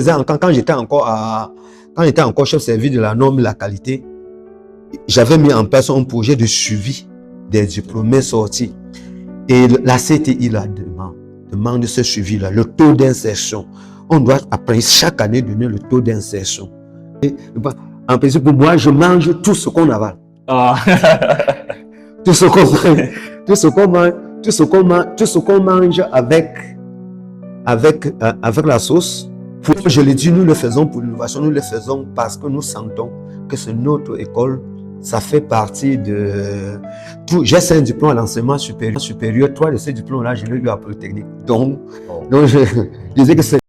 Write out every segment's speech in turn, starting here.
Quand j'étais encore chef service de la norme et la qualité, j'avais mis en place un projet de suivi des diplômés sortis. Et la CTI là, demande ce suivi-là, le taux d'insertion. On doit après chaque année donner le taux d'insertion. En principe, pour moi, je mange tout ce qu'on avale. Tout ce qu'on mange avec la sauce. Je l'ai dit, nous le faisons pour l'innovation, nous le faisons parce que nous sentons que c'est notre école, ça fait partie de tout. J'ai 5 diplômes à l'enseignement supérieur, 3 de ces diplômes-là, je l'ai eu à Polytechnique. Donc je disais que c'est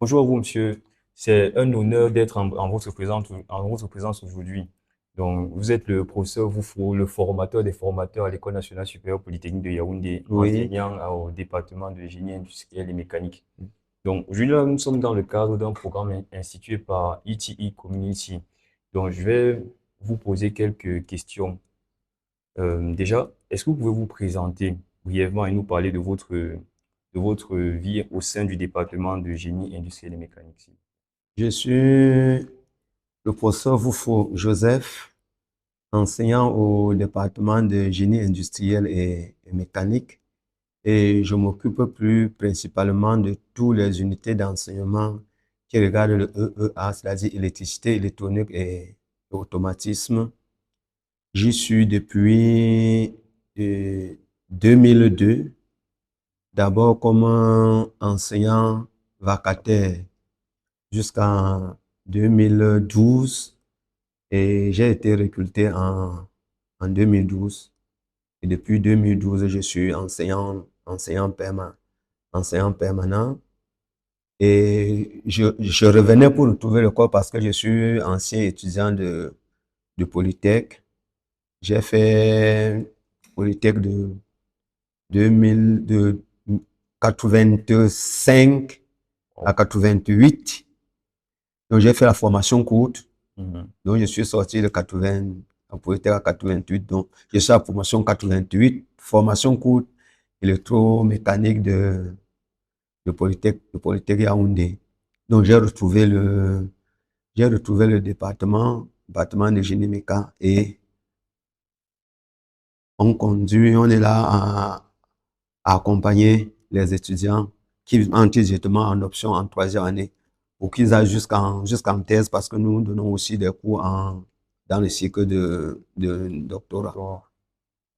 Bonjour à vous, monsieur. C'est un honneur d'être en votre présence aujourd'hui. Donc, vous êtes le professeur Woufo, le formateur des formateurs à l'École nationale supérieure polytechnique de Yaoundé, enseignant au département de génie industriel et mécanique. Donc, aujourd'hui, nous sommes dans le cadre d'un programme institué par ETE Community. Donc, je vais vous poser quelques questions. Déjà, est-ce que vous pouvez vous présenter brièvement et nous parler de votre vie au sein du département de génie industriel et mécanique? Je suis le professeur Woufo Joseph, enseignant au département de génie industriel et mécanique, et je m'occupe plus principalement de toutes les unités d'enseignement qui regardent le EEA, c'est-à-dire électricité, électronique et automatisme. J'y suis depuis 2002. D'abord comme enseignant vacataire jusqu'en 2012 et j'ai été recruté en 2012 et depuis 2012 je suis enseignant permanent et je revenais pour retrouver le corps parce que je suis ancien étudiant de Polytech. J'ai fait Polytech de 85 à 88. Donc, j'ai fait la formation courte. Donc, je suis sorti de 80 à Polytech à 88. Donc, je suis à la formation 88, formation courte, électromécanique de Polytech Yaoundé. Donc, j'ai retrouvé le département de génie méca et on est là à accompagner les étudiants qui entrent directement en option en 3e année ou qu'ils aillent jusqu'en thèse parce que nous donnons aussi des cours dans le cycle de doctorat.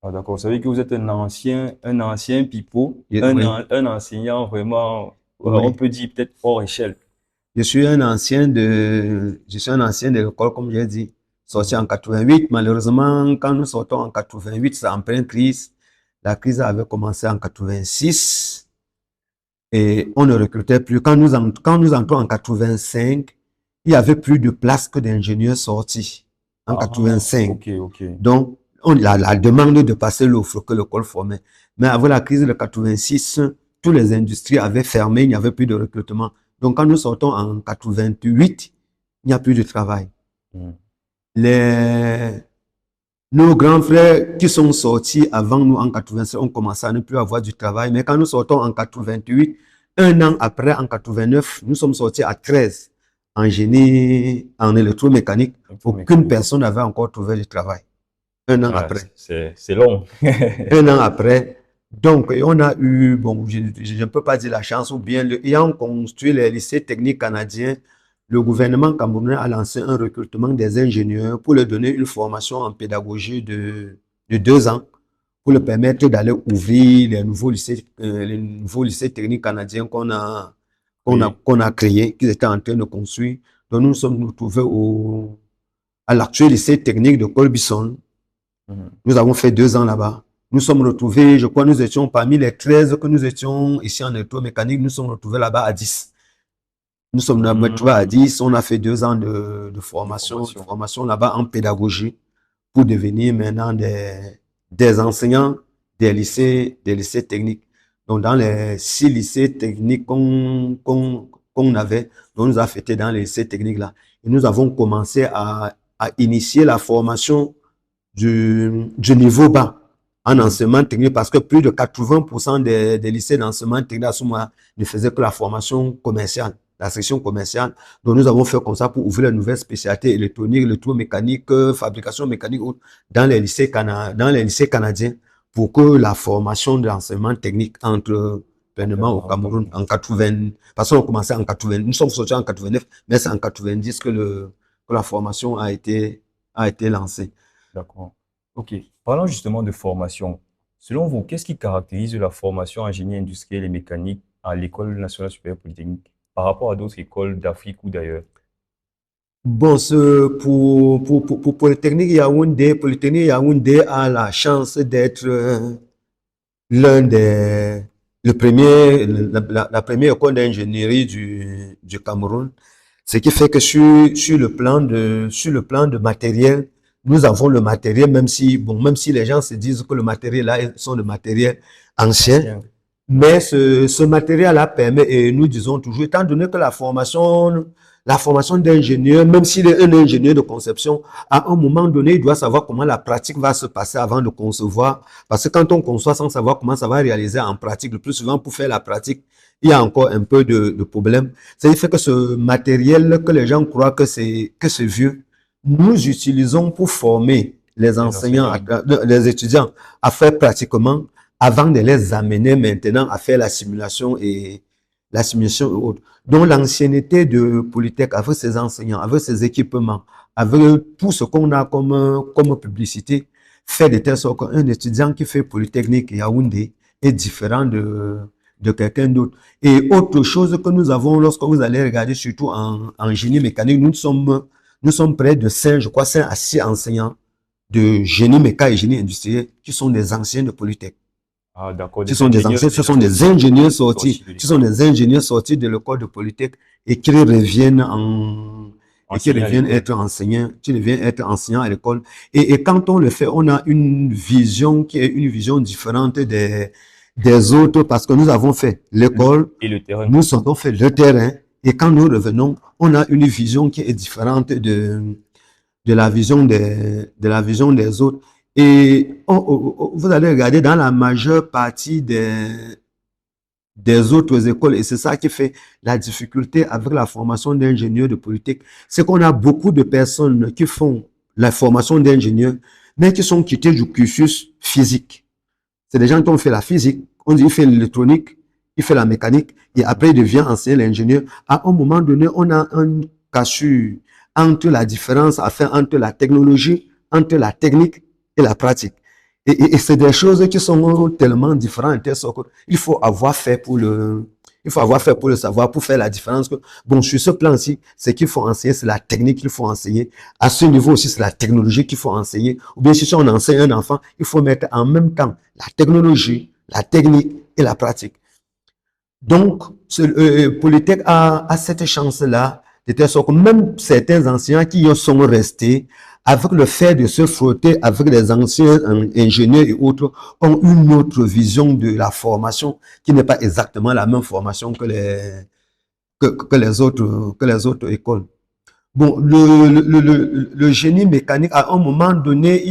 Ah, d'accord. Ça veut dire que vous êtes un ancien pipeau, un enseignant vraiment, on peut dire peut-être hors échelle. Je suis un ancien de l'école, comme j'ai dit, sorti en 88. Malheureusement, quand nous sortons en 88, c'est en pleine crise. La crise avait commencé en 86 et on ne recrutait plus. Quand nous entrons en 85, il y avait plus de places que d'ingénieurs sortis en 85. Donc, la demande de passer l'offre que l'école formait. Mais avant la crise de 86, toutes les industries avaient fermé, il n'y avait plus de recrutement. Donc, quand nous sortons en 88, il n'y a plus de travail. Nos grands frères qui sont sortis avant nous en 87 ont commencé à ne plus avoir du travail. Mais quand nous sortons en 88, un an après, en 89, nous sommes sortis à 13 en génie, en électromécanique. Aucune personne n'avait encore trouvé du travail. Un an Ouais, après. c'est long. Un an après. Donc, et on a eu, bon, je ne peux pas dire la chance, ou bien, ayant construit les lycées techniques canadiens, le gouvernement camerounais a lancé un recrutement des ingénieurs pour leur donner une formation en pédagogie de 2 ans, pour leur permettre d'aller ouvrir les nouveaux lycées techniques canadiens Oui. qu'on a créés, qu'ils étaient en train de construire. Donc, nous nous sommes retrouvés à l'actuel lycée technique de Colbison. Mhm. Nous avons fait 2 ans là-bas. Nous sommes retrouvés, je crois, nous étions parmi les 13 que nous étions ici en électromécanique, nous sommes retrouvés là-bas à 10. Nous sommes retrouvés à Mhm. 10, on a fait 2 ans de De formation. formation là-bas en pédagogie pour devenir maintenant des enseignants des lycées techniques. Donc, dans les 6 lycées techniques qu'on avait, on nous a affectés dans les lycées techniques là. Et nous avons commencé à initier la formation du niveau bas en Mhm. enseignement technique parce que plus de 80% des lycées d'enseignement technique à ce moment ne faisaient que la formation commerciale, la section commerciale. Donc, nous avons fait comme ça pour ouvrir les nouvelles spécialités électroniques, électromécanique, fabrication mécanique dans dans les lycées canadiens pour que la formation de l'enseignement technique entre pleinement au Cameroun en 80, parce qu'on a commencé en 80, nous sommes sortis en 89, mais c'est en 90 que la formation a été lancée. D'accord. OK. Parlons justement de formation. Selon vous, qu'est-ce qui caractérise la formation en génie industriel et mécanique à l'École nationale supérieure polytechnique par rapport à d'autres écoles d'Afrique ou d'ailleurs? Bon, pour Polytechnique Yaoundé a la chance d'être l'un des, le premier, la première école d'ingénierie du Cameroun. Ce qui fait que sur le plan de matériel, nous avons le matériel, même si les gens se disent que le matériel là sont de matériel ancien, Ancien. mais ce matériel-là permet, et nous disons toujours, étant donné que la formation d'ingénieur, même s'il est un ingénieur de conception, à un moment donné, il doit savoir comment la pratique va se passer avant de concevoir. Parce que quand on conçoit sans savoir comment ça va réaliser en pratique, le plus souvent pour faire la pratique, il y a encore un peu de problème. Ça fait que ce matériel que les gens croient que c'est vieux, nous utilisons pour former les Les enseignants, enseignants. les étudiants à faire pratiquement avant de les amener maintenant à faire la simulation et autres. Donc, l'ancienneté de Polytech avec ses enseignants, avec ses équipements, avec tout ce qu'on a comme publicité, fait de telle sorte qu'un étudiant qui fait Polytechnique Yaoundé est différent de quelqu'un d'autre. Et autre chose que nous avons, lorsque vous allez regarder, surtout en génie mécanique, nous sommes près de 5, je crois, 5 à 6 enseignants de génie mécanique et génie industriel qui sont des anciens de Polytech. Ah, d'accord. Ce Des sont des anciens, ingénieurs ce déjà sont des ingénieurs sortis, sortis de ce sont l'école. des ingénieurs sortis de l'école de Polytech et qui reviennent Enseignants à l'école. être enseignants, qui deviennent être enseignants à l'école. Et quand on le fait, on a une vision qui est une vision différente des autres parce que nous avons fait l'école, Et le terrain. nous avons fait le terrain et quand nous revenons, on a une vision qui est différente de la vision des autres. Et vous allez regarder dans la majeure partie des autres écoles, et c'est ça qui fait la difficulté avec la formation d'ingénieurs de politique, c'est qu'on a beaucoup de personnes qui font la formation d'ingénieurs, mais qui sont quittés du cursus physique. C'est des gens qui ont fait la physique, on dit il fait l'électronique, il fait la mécanique, et après il devient enseignant l'ingénieur. À un moment donné, on a un cassure entre la différence à faire entre la technologie, entre la technique et la pratique. Et c'est des choses qui sont tellement différentes. Il faut avoir fait il faut avoir fait pour le savoir, pour faire la différence. Bon, sur ce plan-ci, ce qu'il faut enseigner, c'est la technique qu'il faut enseigner. À ce niveau aussi, c'est la technologie qu'il faut enseigner. Ou bien si on enseigne un enfant, il faut mettre en même temps la technologie, la technique et la pratique. Donc, Polytech a cette chance-là, de telle sorte que même certains enseignants qui y sont restés, avec le fait de se frotter avec les anciens ingénieurs et autres, ont une autre vision de la formation qui n'est pas exactement la même formation que les autres écoles. Bon, le génie mécanique, à un moment donné,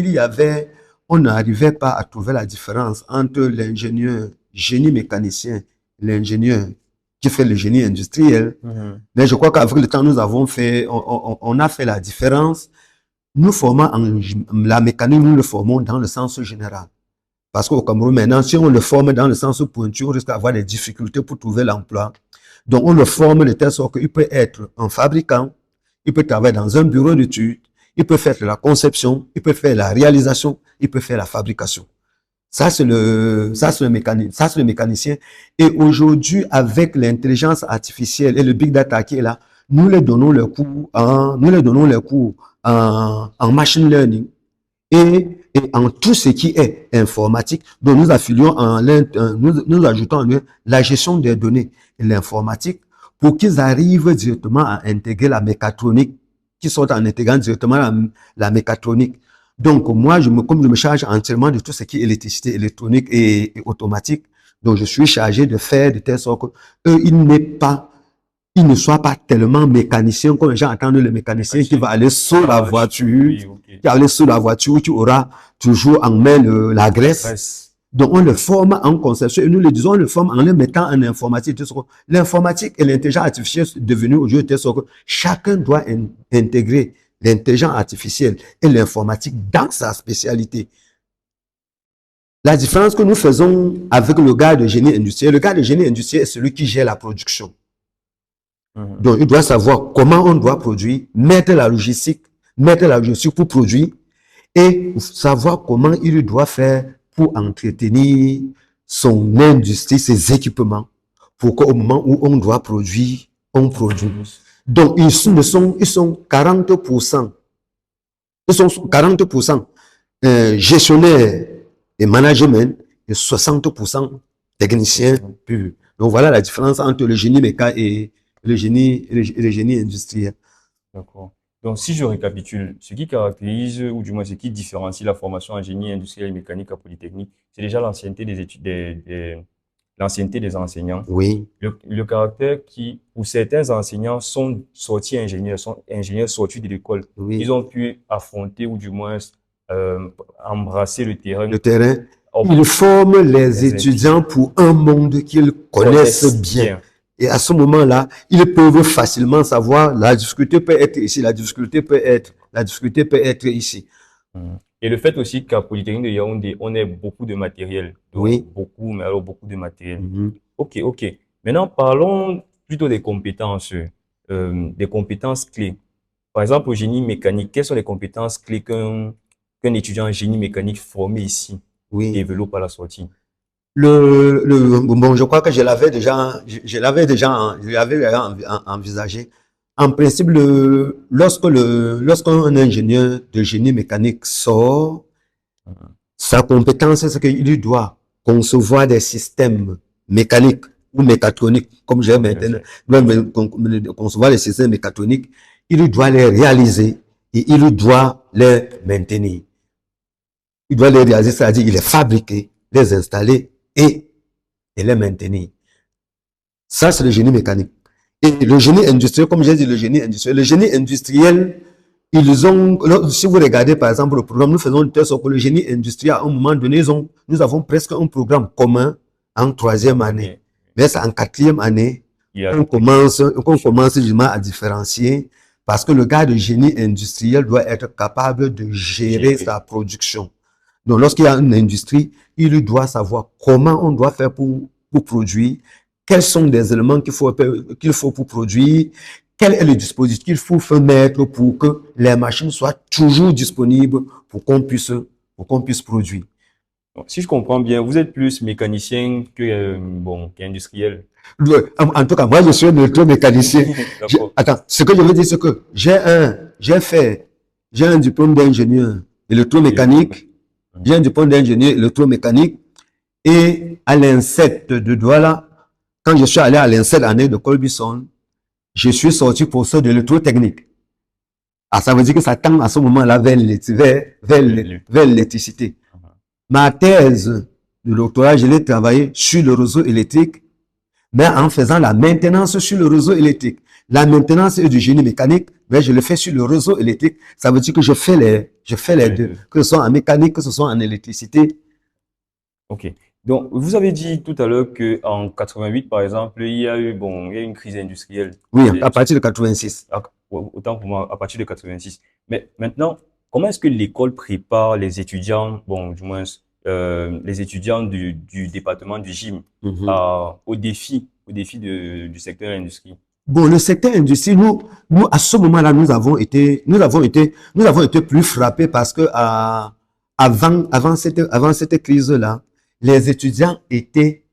on n'arrivait pas à trouver la différence entre l'ingénieur génie mécanicien, l'ingénieur qui fait le génie industriel. Mhm. Mais je crois qu'avec le temps, on a fait la différence. nous formons la mécanique, nous le formons dans le sens général. Parce qu'au Cameroun, maintenant, si on le forme dans le sens pointu, on risque d'avoir des difficultés pour trouver l'emploi. Donc, on le forme de telle sorte qu'il peut être un fabricant, il peut travailler dans un bureau d'études, il peut faire la conception, il peut faire la réalisation, il peut faire la fabrication. Ça, c'est le mécanicien. Et aujourd'hui, avec l'intelligence artificielle et le big data qui est là, nous les donnons les cours en machine learning et en tout ce qui est informatique. Donc, nous affilions nous ajoutons en la gestion des données et l'informatique pour qu'ils arrivent directement à intégrer la mécatronique, qu'ils sont en intégrant directement la mécatronique. Donc, moi, comme je me charge entièrement de tout ce qui est électricité, électronique et automatique, donc je suis chargé de faire de telle sorte que eux, ils ne soient pas tellement mécaniciens comme les gens attendent le mécanicien qui va aller sur la voiture, qui va aller sur la voiture, qui aura toujours en main la graisse. Donc, on le forme en conception et nous le disons, on le forme en le mettant en informatique. L'informatique et l'intelligence artificielle sont devenus aujourd'hui telle sorte que chacun doit intégrer l'intelligence artificielle et l'informatique dans sa spécialité. La différence que nous faisons avec le gars de génie industriel, le gars de génie industriel est celui qui gère la production. Donc, il doit savoir comment on doit produire, mettre la logistique pour produire et savoir comment il doit faire pour entretenir son industrie, ses équipements, pour qu'au moment où on doit produire, on produit. Donc, ils sont 40%. Ils sont 40% gestionnaires et management et 60% techniciens purs. Donc, voilà la différence entre le génie méca et le génie industriel. D'accord. Donc, si je récapitule, ce qui caractérise, ou du moins ce qui différencie la formation en génie industriel et mécanique à Polytechnique, c'est déjà l'ancienneté des études, l'ancienneté des enseignants. Oui. Le caractère qui, pour certains enseignants, sont sortis ingénieurs, sont ingénieurs sortis de l'école. Oui. Ils ont pu affronter ou du moins embrasser le terrain. Le terrain. Ils forment les étudiants pour un monde qu'ils connaissent bien. Et à ce moment-là, ils peuvent facilement savoir la difficulté peut être ici, la difficulté peut être ici. Et le fait aussi qu'à Polytechnique de Yaoundé, on ait beaucoup de matériel. Donc, oui. Beaucoup, mais alors beaucoup de matériel. Ok. Maintenant, parlons plutôt des compétences clés. Par exemple, au génie mécanique, quelles sont les compétences clés qu'un étudiant en génie mécanique formé ici développe à la sortie? Bon, je crois que je l'avais déjà envisagé. En principe, lorsqu'un ingénieur de génie mécanique sort, sa compétence, c'est qu'il doit concevoir des systèmes mécaniques ou mécatroniques, comme j'ai maintenant, concevoir les systèmes mécatroniques, il doit les réaliser et il doit les maintenir. Il doit les réaliser, c'est-à-dire il les fabriquer, les installer et les maintenir. Ça, c'est le génie mécanique. Et le génie industriel, comme j'ai dit, le génie industriel, ils ont, si vous regardez par exemple le programme, nous faisons une telle sorte que le génie industriel, à un moment donné, nous avons presque un programme commun en 3e année. Mais c'est en 4e année qu'on commence justement à différencier parce que le gars de génie industriel doit être capable de gérer sa production. Donc, lorsqu'il y a une industrie, il doit savoir comment on doit faire pour produire, quels sont les éléments qu'il faut pour produire, quel est le dispositif qu'il faut mettre pour que les machines soient toujours disponibles pour qu'on puisse produire. Donc, si je comprends bien, vous êtes plus mécanicien qu'industriel. En tout cas, moi, je suis un électromécanicien. Attends, ce que je veux dire, c'est que j'ai un diplôme d'ingénieur électromécanique. J'ai un diplôme d'ingénieur électromécanique et à l'INSET de Douala, quand je suis allé à l'INSET année de Colbison, je suis sorti pour ça de l'électrotechnique. Ah, ça veut dire que ça tend à ce moment-là vers l'électricité. Ma thèse de doctorat, je l'ai travaillé sur le réseau électrique, mais en faisant la maintenance sur le réseau électrique. La maintenance est du génie mécanique, mais je le fais sur le réseau électrique. Ça veut dire que je fais les deux, que ce soit en mécanique, que ce soit en électricité. Ok. Donc, vous avez dit tout à l'heure qu'en 88, par exemple, il y a une crise industrielle. Oui, à partir de 86. Autant pour moi, à partir de 86. Mais maintenant, comment est-ce que l'école prépare les étudiants, bon, du moins, les étudiants du département du gym au défi du secteur de l'industrie? Bon, le secteur industrie, nous, à ce moment-là, nous avons été plus frappés parce que avant cette crise-là, les étudiants étaient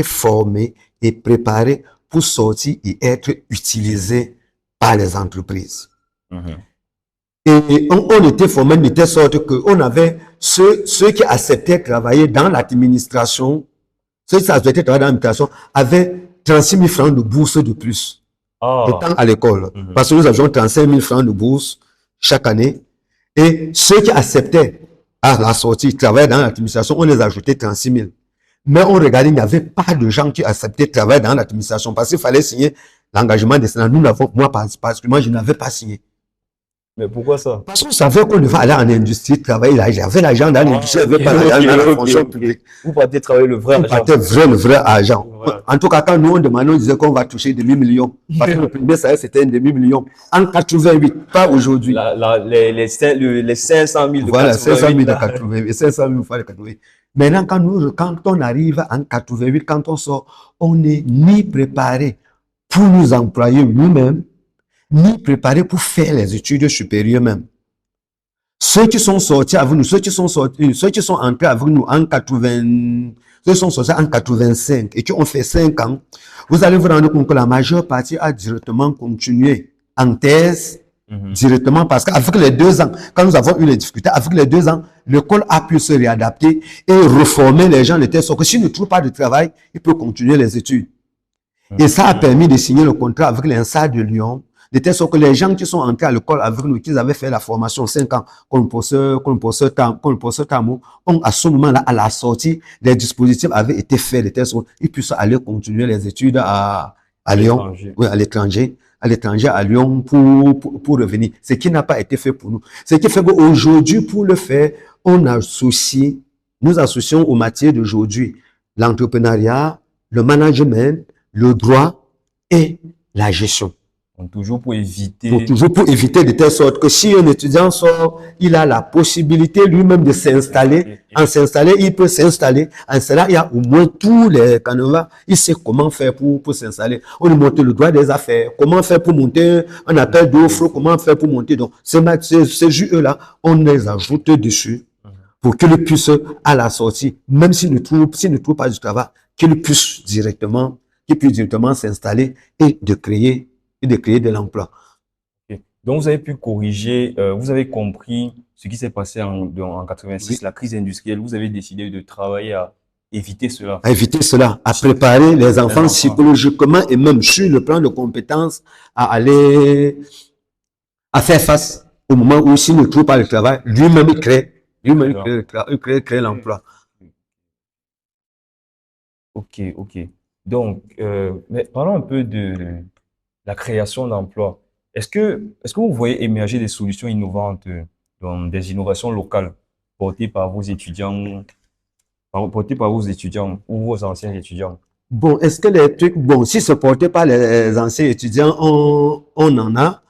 formés et préparés pour sortir et être utilisés par les entreprises. Et on était formés de telle sorte qu'on avait ceux qui acceptaient travailler dans l'administration, ceux qui acceptaient travailler dans l'administration avaient 36 000 francs de bourse de plus, étant à l'école. Parce que nous avions 35 000 francs de bourse chaque année. Et ceux qui acceptaient à la sortie travailler dans l'administration, on les ajoutait 36 000. Mais on regardait, il n'y avait pas de gens qui acceptaient travailler dans l'administration parce qu'il fallait signer l'engagement des sénats. Nous n'avons, moi, particulièrement, je n'avais pas signé. Mais pourquoi ça? Parce qu'on savait qu'on devait aller en industrie, travailler là. J'avais l'argent dans l'industrie, j'avais pas l'argent dans la fonction publique. Vous partez travailler le vrai argent. On partait le vrai argent. Voilà. En tout cas, quand nous on demandait, on disait qu'on va toucher demi-million. Parce que le premier salaire, c'était un demi-million. En 88, pas aujourd'hui. Les 500 000 de voilà, 500 000 de 88. 88, 500 000 fois de 88. Maintenant, quand on arrive en 88, quand on sort, on n'est ni préparé pour nous employer nous-mêmes, ni préparés pour faire les études supérieures même. Ceux qui sont sortis avec nous, ceux qui sont entrés avec nous en 80, ceux qui sont sortis en 85 et qui ont fait 5 ans, vous allez vous rendre compte que la majeure partie a directement continué en thèse, directement parce qu'avec les 2 ans, quand nous avons eu les difficultés, avec les 2 ans, l'école a pu se réadapter et reformer les gens de telle sorte que s'ils ne trouvent pas de travail, ils peuvent continuer les études. Et ça a permis de signer le contrat avec l'INSA de Lyon, de telle sorte que les gens qui sont entrés à l'école avec nous, qui avaient fait la formation 5 ans, comme le professeur Tamou, ont à ce moment-là, à la sortie, les dispositifs avaient été faits de telle sorte qu'ils puissent aller continuer les études à Lyon, oui, à l'étranger, à Lyon pour revenir. Ce qui n'a pas été fait pour nous. Ce qui fait qu'aujourd'hui, pour le faire, nous associons aux matières d'aujourd'hui l'entrepreneuriat, le management, le droit et la gestion. Donc, toujours pour éviter de telle sorte que si un étudiant sort, il a la possibilité lui-même de s'installer. En s'installer, il peut s'installer. En cela, il y a au moins tous les canevas. Il sait comment faire pour s'installer. On lui montre le droit des affaires. Comment faire pour monter un appel d'offres. Comment faire pour monter. Donc, ces JE-là, on les ajoute dessus pour qu'ils puissent, à la sortie, même s'ils ne trouvent pas du travail, qu'ils puissent directement s'installer et de créer de l'emploi. Okay. Donc, vous avez pu corriger, vous avez compris ce qui s'est passé en 86, oui. La crise industrielle. Vous avez décidé de travailler à éviter cela. À éviter cela, à préparer les enfants psychologiquement et même sur le plan de compétences à faire face au moment où s'il ne trouve pas le travail, lui-même il crée l'emploi. Ok. Donc, mais parlons un peu de la création d'emplois. Est-ce que vous voyez émerger des solutions innovantes, donc des innovations locales portées par vos étudiants ou vos anciens étudiants? Bon, est-ce que les trucs, si c'est porté par les anciens étudiants, on en a,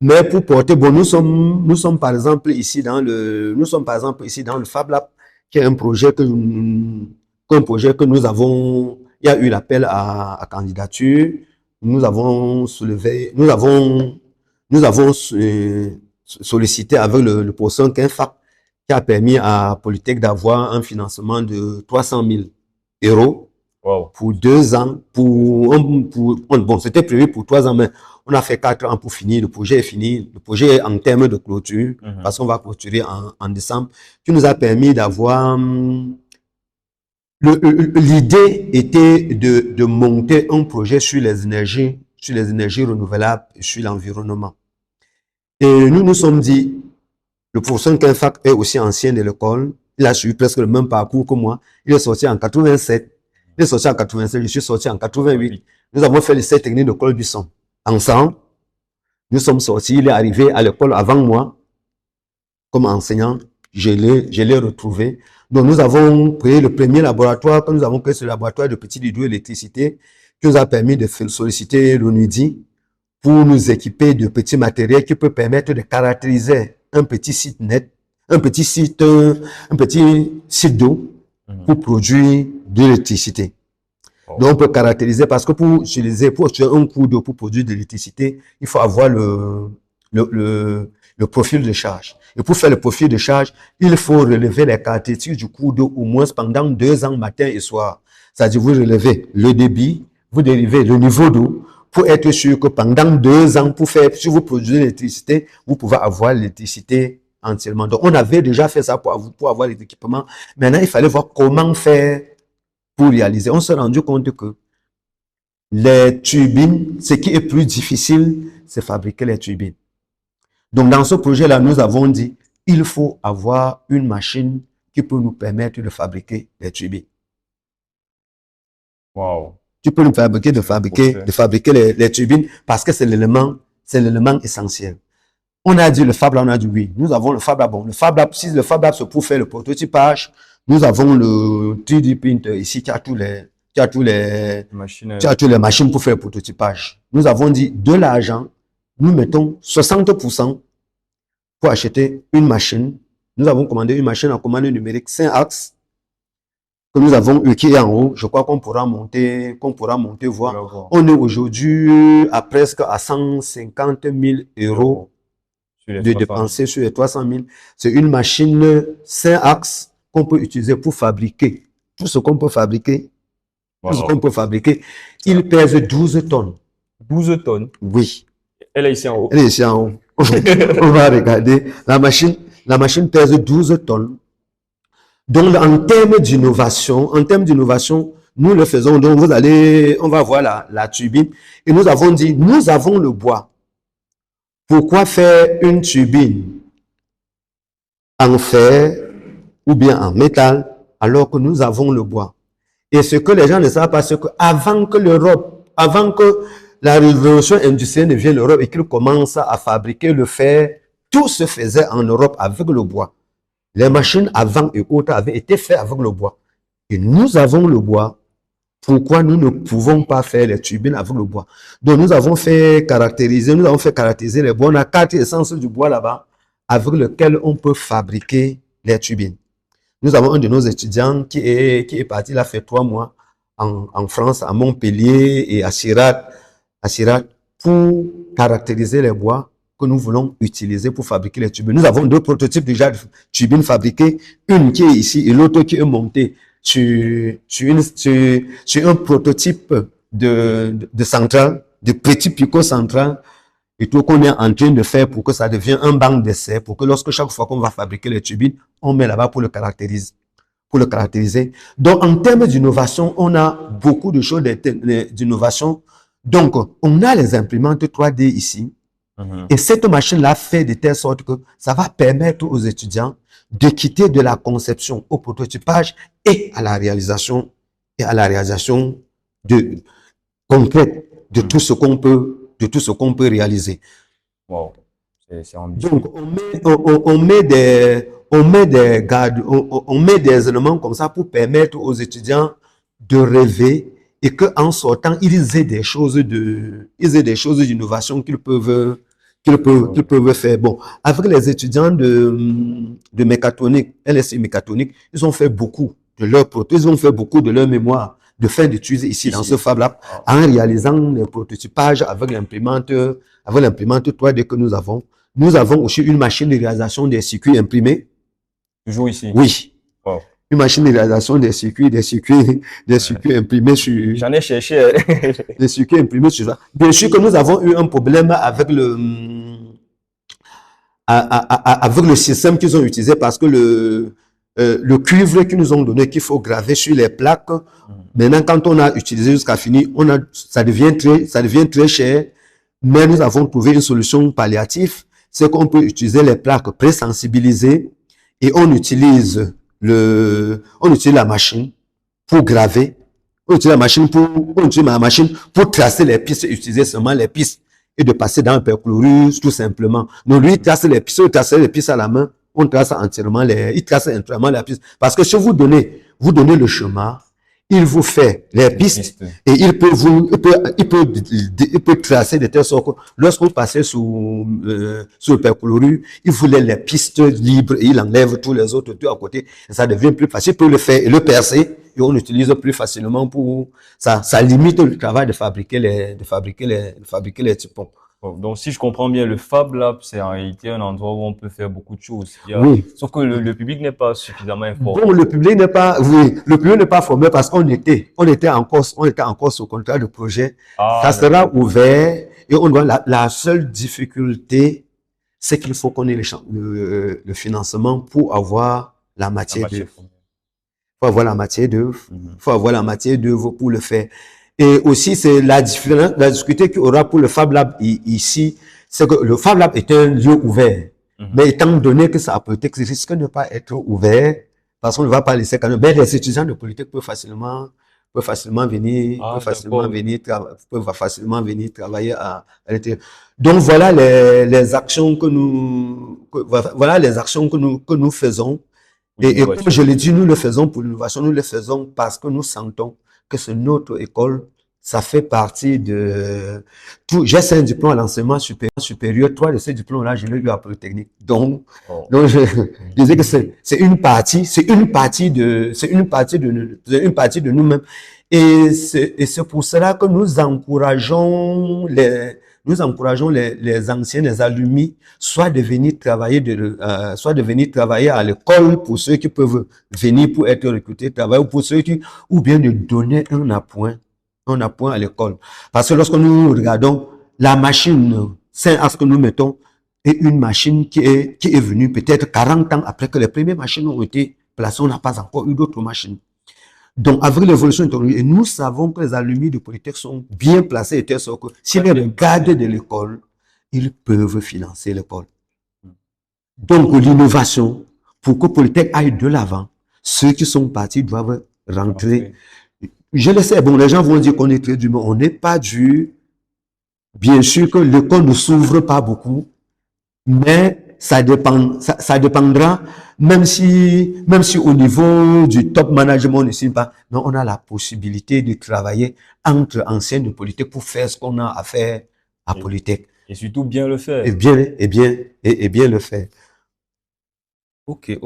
mais pour porter, nous sommes par exemple ici dans le Fab Lab, qui est un projet que nous avons, il y a eu l'appel à candidature. Nous avons sollicité avec le professeur Kinfak qui a permis à Polytech d'avoir un financement de 300 000 € pour 2 ans. C'était prévu pour 3 ans, mais on a fait 4 ans pour finir. Le projet est fini. Le projet est en termes de clôture, parce qu'on va clôturer en décembre, qui nous a permis d'avoir... L'idée était de monter un projet sur les énergies renouvelables et sur l'environnement. Et nous nous sommes dit, le professeur Kinfak est aussi ancien de l'école, il a suivi presque le même parcours que moi, il est sorti en 87, je suis sorti en 88. Nous avons fait l'essai technique de Col du Son. Ensemble, nous sommes sortis, il est arrivé à l'école avant moi, comme enseignant, je l'ai retrouvé. Donc, nous avons créé le premier laboratoire. Quand nous avons créé ce laboratoire de petite hydroélectricité, qui nous a permis de solliciter l'ONUDI pour nous équiper de petits matériels qui peuvent permettre de caractériser un petit site net, un petit site d'eau pour produire de l'électricité. Donc, on peut caractériser parce que pour utiliser un cours d'eau pour produire de l'électricité, il faut avoir le profil de charge. Et pour faire le profil de charge, il faut relever les caractéristiques du cours d'eau au moins pendant 2 ans, matin et soir. C'est-à-dire, vous relevez le débit, vous dérivez le niveau d'eau pour être sûr que pendant 2 ans, si vous produisez l'électricité, vous pouvez avoir l'électricité entièrement. Donc, on avait déjà fait ça pour avoir les équipements. Maintenant, il fallait voir comment faire pour réaliser. On s'est rendu compte que les turbines, ce qui est plus difficile, c'est fabriquer les turbines. Donc, dans ce projet-là, nous avons dit, il faut avoir une machine qui peut nous permettre de fabriquer les turbines. Wow. Tu peux nous permettre de fabriquer les turbines parce que c'est l'élément essentiel. On a dit le Fab Lab, on a dit oui. Nous avons le Fab Lab. Bon, le Fab Lab, si le Fab Lab, c'est pour faire le prototypage, nous avons le 3D printer ici, tu as tous les machines pour faire le prototypage. Nous avons dit de l'argent, nous mettons 60% pour acheter une machine. Nous avons commandé une machine en commande numérique 5 axes que nous avons eu qui est en haut. Je crois qu'on pourra monter voir. On est aujourd'hui à presque à 150 000 euros de dépenser sur les 300 000. C'est une machine 5 axes qu'on peut utiliser pour fabriquer tout ce qu'on peut fabriquer. Tout ce qu'on peut fabriquer. Il pèse 12 tonnes. 12 tonnes? Oui. Elle est ici en haut. Elle est ici en haut. On va regarder. La machine pèse 12 tonnes. Donc, en termes d'innovation, nous le faisons. Donc, on va voir la turbine. Et nous avons dit, nous avons le bois. Pourquoi faire une turbine en fer ou bien en métal alors que nous avons le bois? Et ce que les gens ne savent pas, c'est qu'avant que la révolution industrielle ne vienne en Europe et qu'ils commencent à fabriquer le fer, tout se faisait en Europe avec le bois. Les machines avant et autres avaient été faites avec le bois. Et nous avons le bois. Pourquoi nous ne pouvons pas faire les turbines avec le bois? Donc nous avons fait caractériser les bois. On a 4 essences du bois là-bas avec lesquelles on peut fabriquer les turbines. Nous avons un de nos étudiants qui est parti, il a fait 3 mois en France, à Montpellier et à Chirac, pour caractériser les bois que nous voulons utiliser pour fabriquer les turbines. Nous avons 2 prototypes déjà de turbines fabriquées, une qui est ici et l'autre qui est montée sur un prototype de centrale, de petit picot central, et tout qu'on est en train de faire pour que ça devienne un banc d'essai, pour que lorsque chaque fois qu'on va fabriquer les turbines, on met là-bas pour le caractériser. Donc, en termes d'innovation, on a beaucoup de choses d'innovation. Donc, on a les imprimantes 3D ici. Et cette machine-là fait de telle sorte que ça va permettre aux étudiants de quitter de la conception au prototypage et à la réalisation concrète de tout ce qu'on peut réaliser. Wow. C'est ambitieux. Donc, on met des éléments comme ça pour permettre aux étudiants de rêver et qu'en sortant, ils aient des choses d'innovation qu'ils peuvent faire. Bon, avec les étudiants de mécatronique, LSI mécatronique, ils ont fait beaucoup de leur prototypes, ils ont fait beaucoup de leur mémoire de fin d'études ici dans ce Fab Lab en réalisant les prototypages avec l'imprimante 3D que nous avons. Nous avons aussi une machine de réalisation des circuits imprimés. Toujours ici? Oui. Wow. Une machine de réalisation des circuits imprimés sur... J'en ai cherché. Des circuits imprimés sur ça. Bien sûr que nous avons eu un problème avec le système qu'ils ont utilisé parce que le cuivre qu'ils nous ont donné qu'il faut graver sur les plaques. Maintenant, quand on a utilisé jusqu'à finir, ça devient très cher. Mais nous avons trouvé une solution palliative. C'est qu'on peut utiliser les plaques présensibilisées et on utilise la machine pour graver. On utilise la machine pour tracer les pistes, utiliser seulement les pistes et de passer dans un perchlorus tout simplement. Donc lui, il trace les pistes à la main, il trace entièrement les pistes. Parce que si vous donnez le chemin il vous fait les pistes et il peut tracer de telle sorte que lorsque vous passez sur le percoloru, il vous laisse les pistes libres et il enlève tous les autres tout à côté. Et ça devient plus facile. Il peut le faire et le percer et on l'utilise plus facilement pour ça. Ça limite le travail de fabriquer les typons. Donc, si je comprends bien, le Fab Lab, c'est en réalité un endroit où on peut faire beaucoup de choses. Oui. Sauf que le public n'est pas suffisamment informé. Bon, le public n'est pas formé parce qu'on était encore sous contrat de projet. Ça sera ouvert et on doit, la seule difficulté, c'est qu'il faut qu'on ait le financement pour avoir la matière d'œuvre. Faut avoir la matière d'œuvre. Faut avoir la matière d'œuvre pour le faire. Et aussi, c'est la difficulté qu'il y aura pour le Fab Lab ici, c'est que le Fab Lab est un lieu ouvert. Mais étant donné que ça peut risque de ne pas être ouvert, parce qu'on ne va pas laisser quand même, mais les étudiants de politique peuvent facilement venir travailler à l'intérieur. Donc voilà les actions que nous faisons. Et comme je l'ai dit, nous le faisons pour l'innovation, nous le faisons parce que nous sentons que c'est notre école, ça fait partie de tout. J'ai 5 diplômes à l'enseignement supérieur. 3 de ces diplômes-là, je l'ai eu à Polytechnique. Donc je disais que c'est une partie de nous-mêmes. Et c'est pour cela que nous encourageons les anciens, les alumni, soit de venir travailler à l'école pour ceux qui peuvent venir pour être recrutés, travailler, ou pour ceux ou bien de donner un appoint à l'école. Parce que lorsque nous regardons la machine, c'est à ce que nous mettons, et une machine qui est venue peut-être 40 ans après que les premières machines ont été placées, on n'a pas encore eu d'autres machines. Donc, avec l'évolution technologique, nous savons que les alumni de Polytech sont bien placés, et telle sorte que s'ils regardent de l'école, ils peuvent financer l'école. Donc, l'innovation, pour que Polytech aille de l'avant, ceux qui sont partis doivent rentrer. Je le sais, bon, les gens vont dire qu'on est très dur, mais on n'est pas dur. Bien sûr que l'école ne s'ouvre pas beaucoup, mais ça dépendra, même si au niveau du top management, on ne signe pas, mais on a la possibilité de travailler entre anciens de Polytech pour faire ce qu'on a à faire à Polytech. Et surtout bien le faire. Et bien le faire. Ok.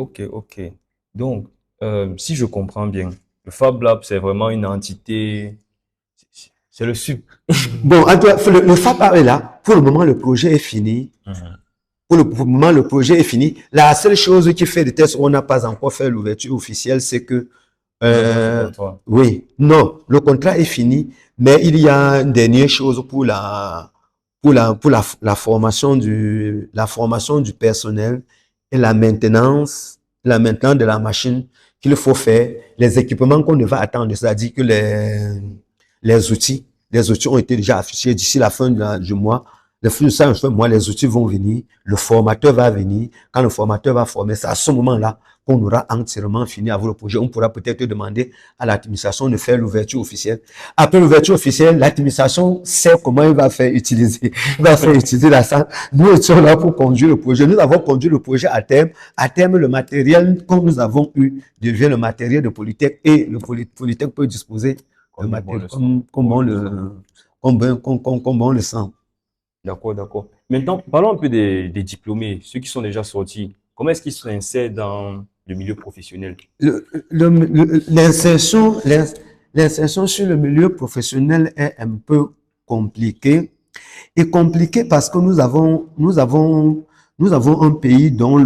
Donc, si je comprends bien, le Fab Lab, c'est vraiment une entité, c'est le sup. Bon, le Fab Lab est là. Pour le moment, le projet est fini. Pour le moment, le projet est fini. La seule chose qui fait des tests où on n'a pas encore fait l'ouverture officielle, c'est que le contrat est fini, mais il y a une dernière chose pour la formation du personnel et la maintenance de la machine qu'il faut faire, les équipements qu'on va attendre, c'est-à-dire que les outils ont été déjà affichés d'ici la fin du mois. Les outils vont venir, le formateur va venir. Quand le formateur va former, c'est à ce moment-là qu'on aura entièrement fini avec le projet. On pourra peut-être demander à l'administration de faire l'ouverture officielle. Après l'ouverture officielle, l'administration sait comment il va faire utiliser la salle. Nous étions là pour conduire le projet. Nous avons conduit le projet à terme. À terme, le matériel que nous avons eu devient le matériel de Polytech et le Polytech peut disposer de matériel comme on le sent. D'accord. Maintenant, parlons un peu des diplômés, ceux qui sont déjà sortis. Comment est-ce qu'ils s'insèrent dans le milieu professionnel? L'insertion sur le milieu professionnel est un peu compliquée. Et compliquée parce que nous avons un pays dont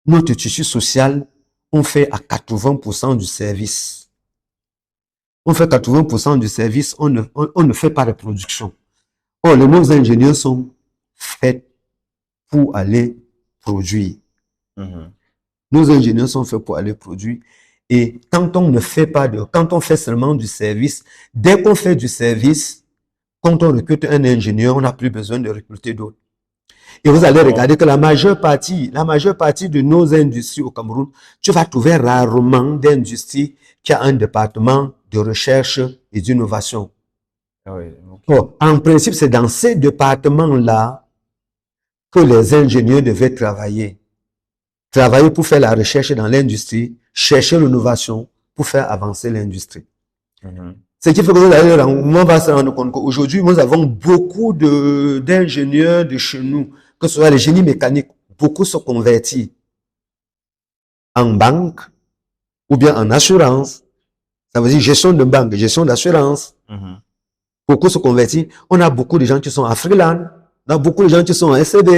notre tissu social, on fait à 80% du service. On fait 80% du service, on ne fait pas de production. Or, nos ingénieurs sont faits pour aller produire. Nos ingénieurs sont faits pour aller produire. Et quand on fait seulement du service, dès qu'on fait du service, quand on recrute un ingénieur, on n'a plus besoin de recruter d'autres. Et vous allez regarder que la majeure partie de nos industries au Cameroun, tu vas trouver rarement d'industrie qui a un département de recherche et d'innovation. En principe, c'est dans ces départements-là que les ingénieurs devaient travailler travailler pour faire la recherche dans l'industrie, chercher l'innovation pour faire avancer l'industrie. Ce qui fait que on va se rendre compte qu'aujourd'hui, nous avons beaucoup d'ingénieurs de chez nous, que ce soit les génies mécaniques, beaucoup se convertis en banque ou bien en assurance. Ça veut dire gestion de banque, gestion d'assurance. Beaucoup se convertis. On a beaucoup de gens qui sont à Freeland, on a beaucoup de gens qui sont à SCB,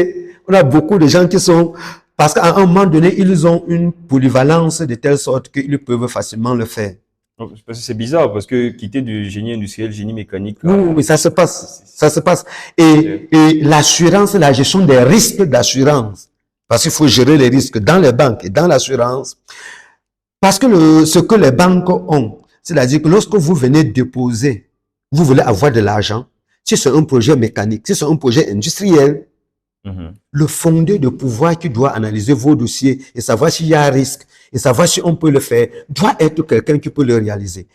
on a beaucoup de gens qui sont... Parce qu'à un moment donné, ils ont une polyvalence de telle sorte qu'ils peuvent facilement le faire. Parce que c'est bizarre, parce que quitter du génie industriel, génie mécanique... Là, oui, mais ça se passe. Ça se passe. Et l'assurance, la gestion des risques d'assurance. Parce qu'il faut gérer les risques dans les banques et dans l'assurance. Parce que ce que les banques ont, c'est-à-dire que lorsque vous venez déposer, vous voulez avoir de l'argent, si c'est un projet mécanique, si c'est un projet industriel, le fondé de pouvoir qui doit analyser vos dossiers et savoir s'il y a un risque et savoir si on peut le faire, doit être quelqu'un qui peut le réaliser.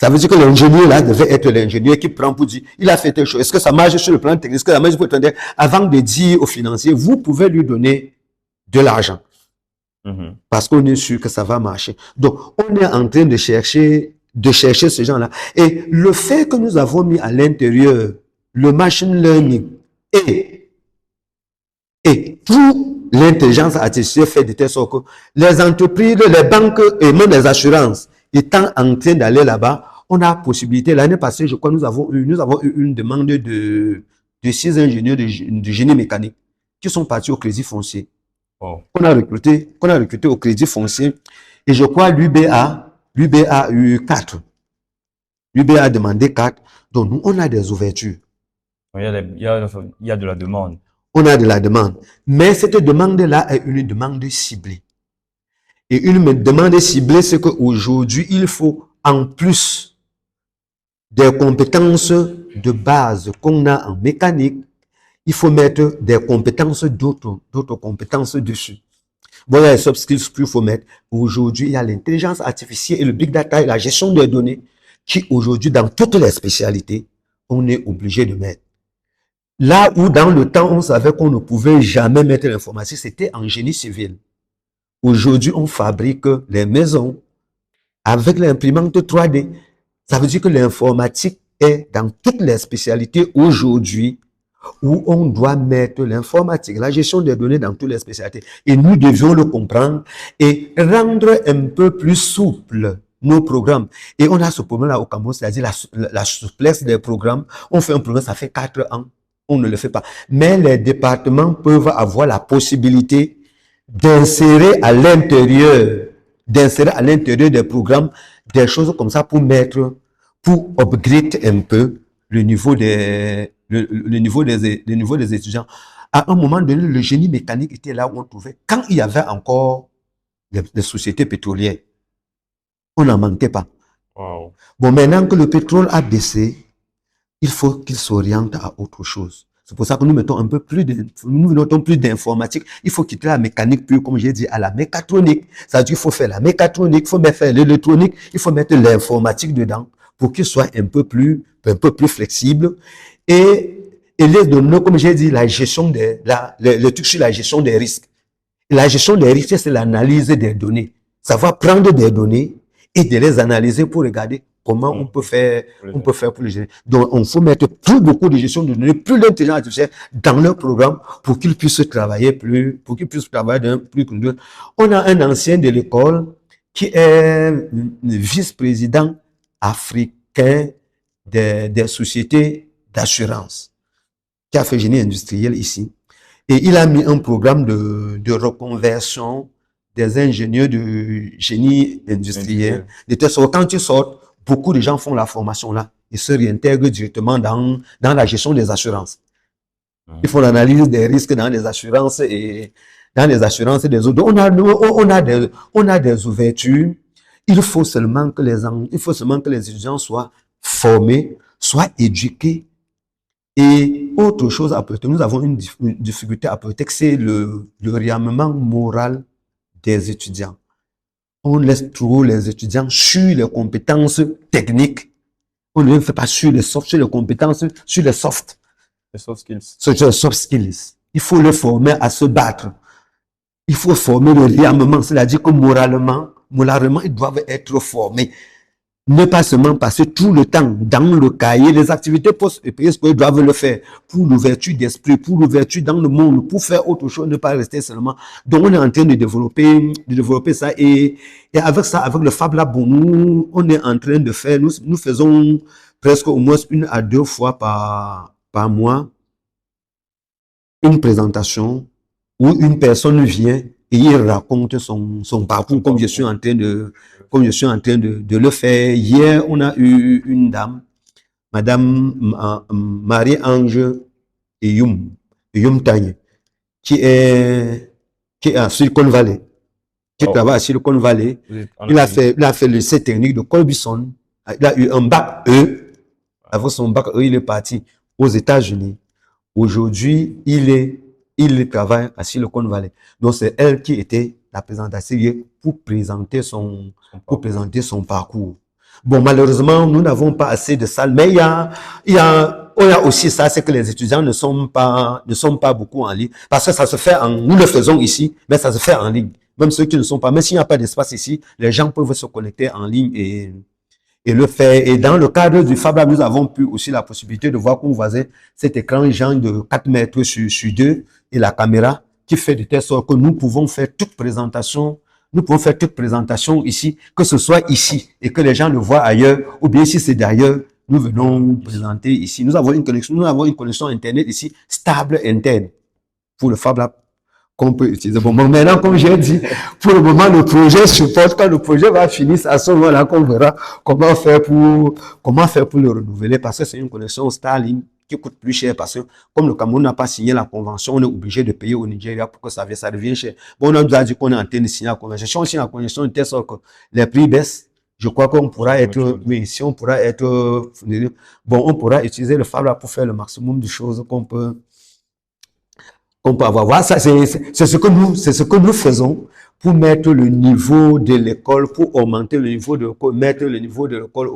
Ça veut dire que l'ingénieur là devait être l'ingénieur qui prend pour dire, il a fait telle chose, est-ce que ça marche sur le plan technique, est-ce que ça marche pour le avant de dire au financier, vous pouvez lui donner de l'argent. Parce qu'on est sûr que ça va marcher. Donc, on est en train de chercher ces gens-là. Et le fait que nous avons mis à l'intérieur le machine learning et tout l'intelligence artificielle fait de telle sorte que les entreprises, les banques et même les assurances étant en train d'aller là-bas, on a possibilité. L'année passée, je crois, nous avons eu une demande de 6 ingénieurs de génie mécanique qui sont partis au Crédit Foncier. Qu'on a recruté au Crédit Foncier. Et je crois l'UBA a eu 4. L'UBA a demandé 4. Donc, nous, on a des ouvertures. Il y a de la demande. On a de la demande. Mais cette demande-là est une demande ciblée. Et une demande ciblée, c'est qu'aujourd'hui, il faut, en plus des compétences de base qu'on a en mécanique, il faut mettre des compétences d'autres compétences dessus. Bon, il y a les soft skills qu'il faut mettre. Aujourd'hui, il y a l'intelligence artificielle et le big data et la gestion des données qui, aujourd'hui, dans toutes les spécialités, on est obligé de mettre. Là où, dans le temps, on savait qu'on ne pouvait jamais mettre l'informatique, c'était en génie civil. Aujourd'hui, on fabrique les maisons avec l'imprimante 3D. Ça veut dire que l'informatique est dans toutes les spécialités aujourd'hui où on doit mettre l'informatique, la gestion des données dans toutes les spécialités. Et nous devions le comprendre et rendre un peu plus souple nos programmes. Et on a ce problème-là au Cameroun, c'est-à-dire la souplesse des programmes. On fait un programme, ça fait 4 ans, on ne le fait pas. Mais les départements peuvent avoir la possibilité d'insérer à l'intérieur des programmes des choses comme ça pour upgrade un peu le niveau des étudiants. À un moment donné, le génie mécanique était là où on trouvait, quand il y avait encore des sociétés pétrolières, on n'en manquait pas. Wow. Bon, maintenant que le pétrole a baissé, il faut qu'il s'oriente à autre chose. C'est pour ça que nous mettons plus d'informatique. Il faut quitter la mécanique pure, comme j'ai dit, à la mécatronique. Ça veut dire qu'il faut faire la mécatronique, il faut faire l'électronique, il faut mettre l'informatique dedans pour qu'il soit un peu plus flexible. Et les données, comme j'ai dit, le truc sur la gestion des risques. La gestion des risques, c'est l'analyse des données. Ça va prendre des données et de les analyser pour regarder comment on peut faire pour les gérer. Donc, on faut mettre beaucoup de gestion de données, plus d'intelligence artificielle dans leur programme pour qu'ils puissent travailler d'un plus que. On a un ancien de l'école qui est vice-président africain des sociétés d'assurance, qui a fait génie industriel ici. Et il a mis un programme de reconversion des ingénieurs de génie industriel. De telle sorte, quand ils sortent, beaucoup de gens font la formation là et se réintègrent directement dans la gestion des assurances. Ils font l'analyse des risques dans les assurances et des autres. On a des ouvertures. Il faut seulement que les étudiants soient formés, soient éduqués. Et autre chose à peut-être, nous avons une difficulté à peut-être, c'est le réarmement moral des étudiants. On laisse trop les étudiants sur les compétences techniques. On ne les fait pas sur les compétences, sur les soft. Les soft skills. Sur les soft skills. Il faut les former à se battre. Il faut former le réarmement, c'est-à-dire que moralement, ils doivent être formés. Ne pas seulement passer tout le temps dans le cahier, les activités post-EPS qu'ils doivent le faire pour l'ouverture d'esprit, pour l'ouverture dans le monde, pour faire autre chose, ne pas rester seulement. Donc, on est en train de développer ça et avec ça, avec le Fab Lab, nous, on est en train de faire, nous faisons presque au moins 1 à 2 fois par mois une présentation où une personne vient et il raconte son parcours comme je suis en train de le faire. Hier, on a eu une dame, Madame Marie-Ange Eyum Tagne, qui est à Silicon Valley, qui travaille à Silicon Valley. Il a fait le lycée technique de Colbison. Il a eu un bac E. Avec son bac E, il est parti aux États-Unis. Aujourd'hui, il travaille à Silicon Valley. Donc, c'est elle qui était la présentatrice pour présenter son parcours. Bon, malheureusement, nous n'avons pas assez de salles, mais il y a aussi ça, c'est que les étudiants ne sont pas beaucoup en ligne. Parce que ça se fait nous le faisons ici, mais ça se fait en ligne. Même ceux qui ne sont pas, mais s'il n'y a pas d'espace ici, les gens peuvent se connecter en ligne et le faire. Et dans le cadre du Fab Lab, nous avons pu aussi la possibilité de voir qu'on voisait cet écran genre de 4 mètres sur 2 et la caméra qui fait de telle sorte que nous pouvons faire toute présentation ici, que ce soit ici et que les gens le voient ailleurs, ou bien si c'est d'ailleurs, nous venons présenter ici. Nous avons une connexion Internet ici, stable interne pour le Fab Lab qu'on peut utiliser. Bon, maintenant, comme j'ai dit, pour le moment, le projet supporte. Quand le projet va finir, c'est à ce moment-là qu'on verra comment faire pour le renouveler, parce que c'est une connexion Starlink qui coûte plus cher, parce que comme le Cameroun n'a pas signé la convention, on est obligé de payer au Nigeria pour que ça devienne cher. Bon, on a déjà dit qu'on est en train de signer la convention. Si on signe la convention de telle sorte que les prix baissent, je crois qu'on pourra être, oui, si on pourra être, bon, on pourra utiliser le Fab Lab pour faire le maximum de choses qu'on peut avoir. Voilà, ça, c'est ce que nous faisons pour mettre le niveau de l'école, pour augmenter le niveau de l'école, mettre le niveau de l'école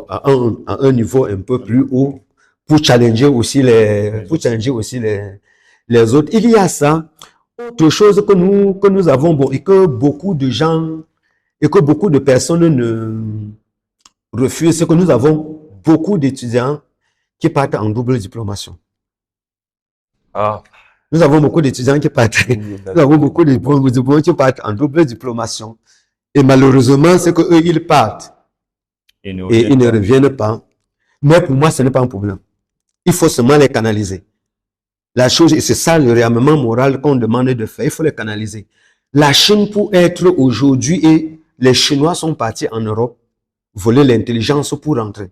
à un niveau un peu plus haut, pour challenger aussi les autres. Il y a ça. Autre chose que nous avons, bon, et que beaucoup de gens, et que beaucoup de personnes ne refusent, c'est que nous avons beaucoup d'étudiants qui partent en double diplomation. Ah. Nous avons beaucoup d'étudiants qui partent, qui partent en double diplomation. Et malheureusement, c'est que eux, ils partent. Et ils ne reviennent pas. Mais pour moi, ce n'est pas un problème. Il faut seulement les canaliser. La chose, et c'est ça le réarmement moral qu'on demande de faire, il faut les canaliser. La Chine, pour être aujourd'hui, et les Chinois sont partis en Europe, voler l'intelligence pour rentrer.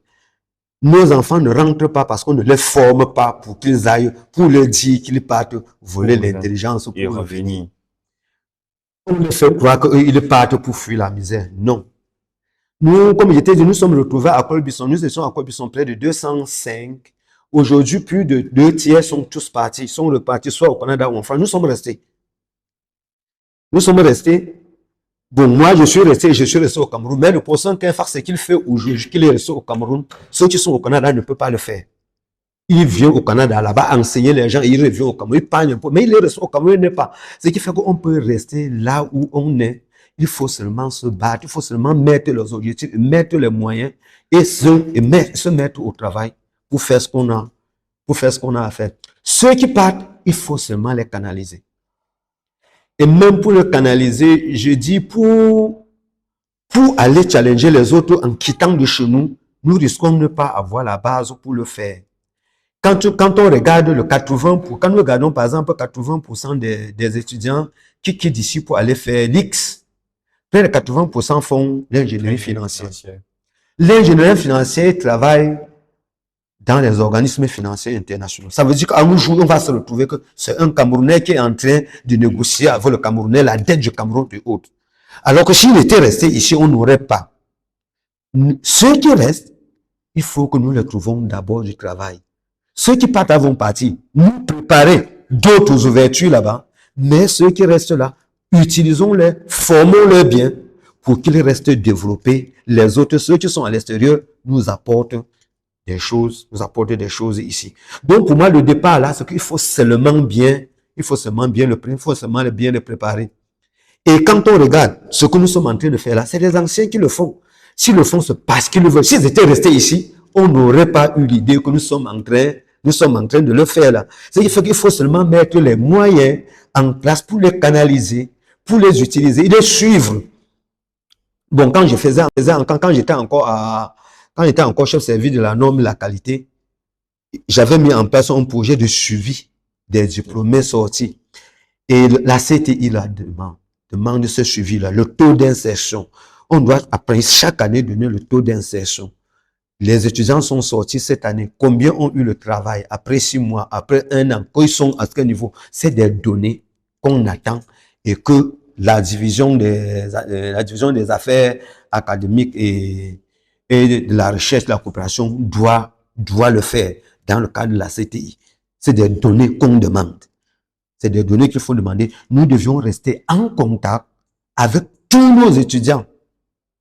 Nos enfants ne rentrent pas parce qu'on ne les forme pas pour qu'ils aillent, pour leur dire qu'ils partent voler l'intelligence pour revenir. On les fait croire qu'ils partent pour fuir la misère. Non. Nous, comme j'étais dit, nous sommes retrouvés à Colbison. Nous étions à Colbison près de 205. Aujourd'hui, plus de 2 tiers sont tous partis. Ils sont repartis soit au Canada ou en France. Nous sommes restés. Bon, moi, je suis resté au Cameroun. Mais le pourcent qu'un faire ce qu'il fait aujourd'hui, qu'il est resté au Cameroun, ceux qui sont au Canada ne peuvent pas le faire. Il vient au Canada, là-bas, enseigner les gens, il revient au Cameroun, il parle un peu, mais il est resté au Cameroun, il n'est pas. Ce qui fait qu'on peut rester là où on est. Il faut seulement se battre, il faut seulement mettre les objectifs, mettre les moyens et se mettre au travail pour faire ce qu'on a à faire. Ceux qui partent, il faut seulement les canaliser. Et même pour le canaliser, je dis pour aller challenger les autres en quittant de chez nous, nous risquons de ne pas avoir la base pour le faire. Quand on regarde le 80%, quand nous regardons par exemple 80% des étudiants qui quittent d'ici pour aller faire l'X, près de 80% font l'ingénierie financière. L'ingénierie financière travaille dans les organismes financiers internationaux. Ça veut dire qu'à un jour, on va se retrouver que c'est un Camerounais qui est en train de négocier avec le Camerounais la dette du Cameroun et autres. Alors que s'il était resté ici, on n'aurait pas. Ceux qui restent, il faut que nous les trouvons d'abord du travail. Ceux qui partent vont partir. Nous préparer d'autres ouvertures là-bas, mais ceux qui restent là, utilisons-les, formons-les bien pour qu'ils restent développés. Les autres, ceux qui sont à l'extérieur, nous apportent des choses ici. Donc, pour moi, le départ là, c'est qu'il faut seulement bien Il faut seulement bien le prendre, il faut seulement bien le préparer. Et quand on regarde ce que nous sommes en train de faire là, c'est les anciens qui le font. S'ils le font, c'est parce qu'ils le veulent. S'ils étaient restés ici, on n'aurait pas eu l'idée que nous sommes en train de le faire là. C'est qu'il faut seulement mettre les moyens en place pour les canaliser, pour les utiliser et les suivre. Bon, quand j'étais encore chef service de la norme et la qualité, j'avais mis en place un projet de suivi des diplômés sortis. Et la CTI là demande ce suivi-là, le taux d'insertion. On doit, après chaque année, donner le taux d'insertion. Les étudiants sont sortis cette année. Combien ont eu le travail après 6 mois, après 1 an, quand ils sont à quel niveau? C'est des données qu'on attend et que la division des affaires académiques et de la recherche, de la coopération doit le faire dans le cadre de la CTI. C'est des données qu'on demande. C'est des données qu'il faut demander. Nous devions rester en contact avec tous nos étudiants.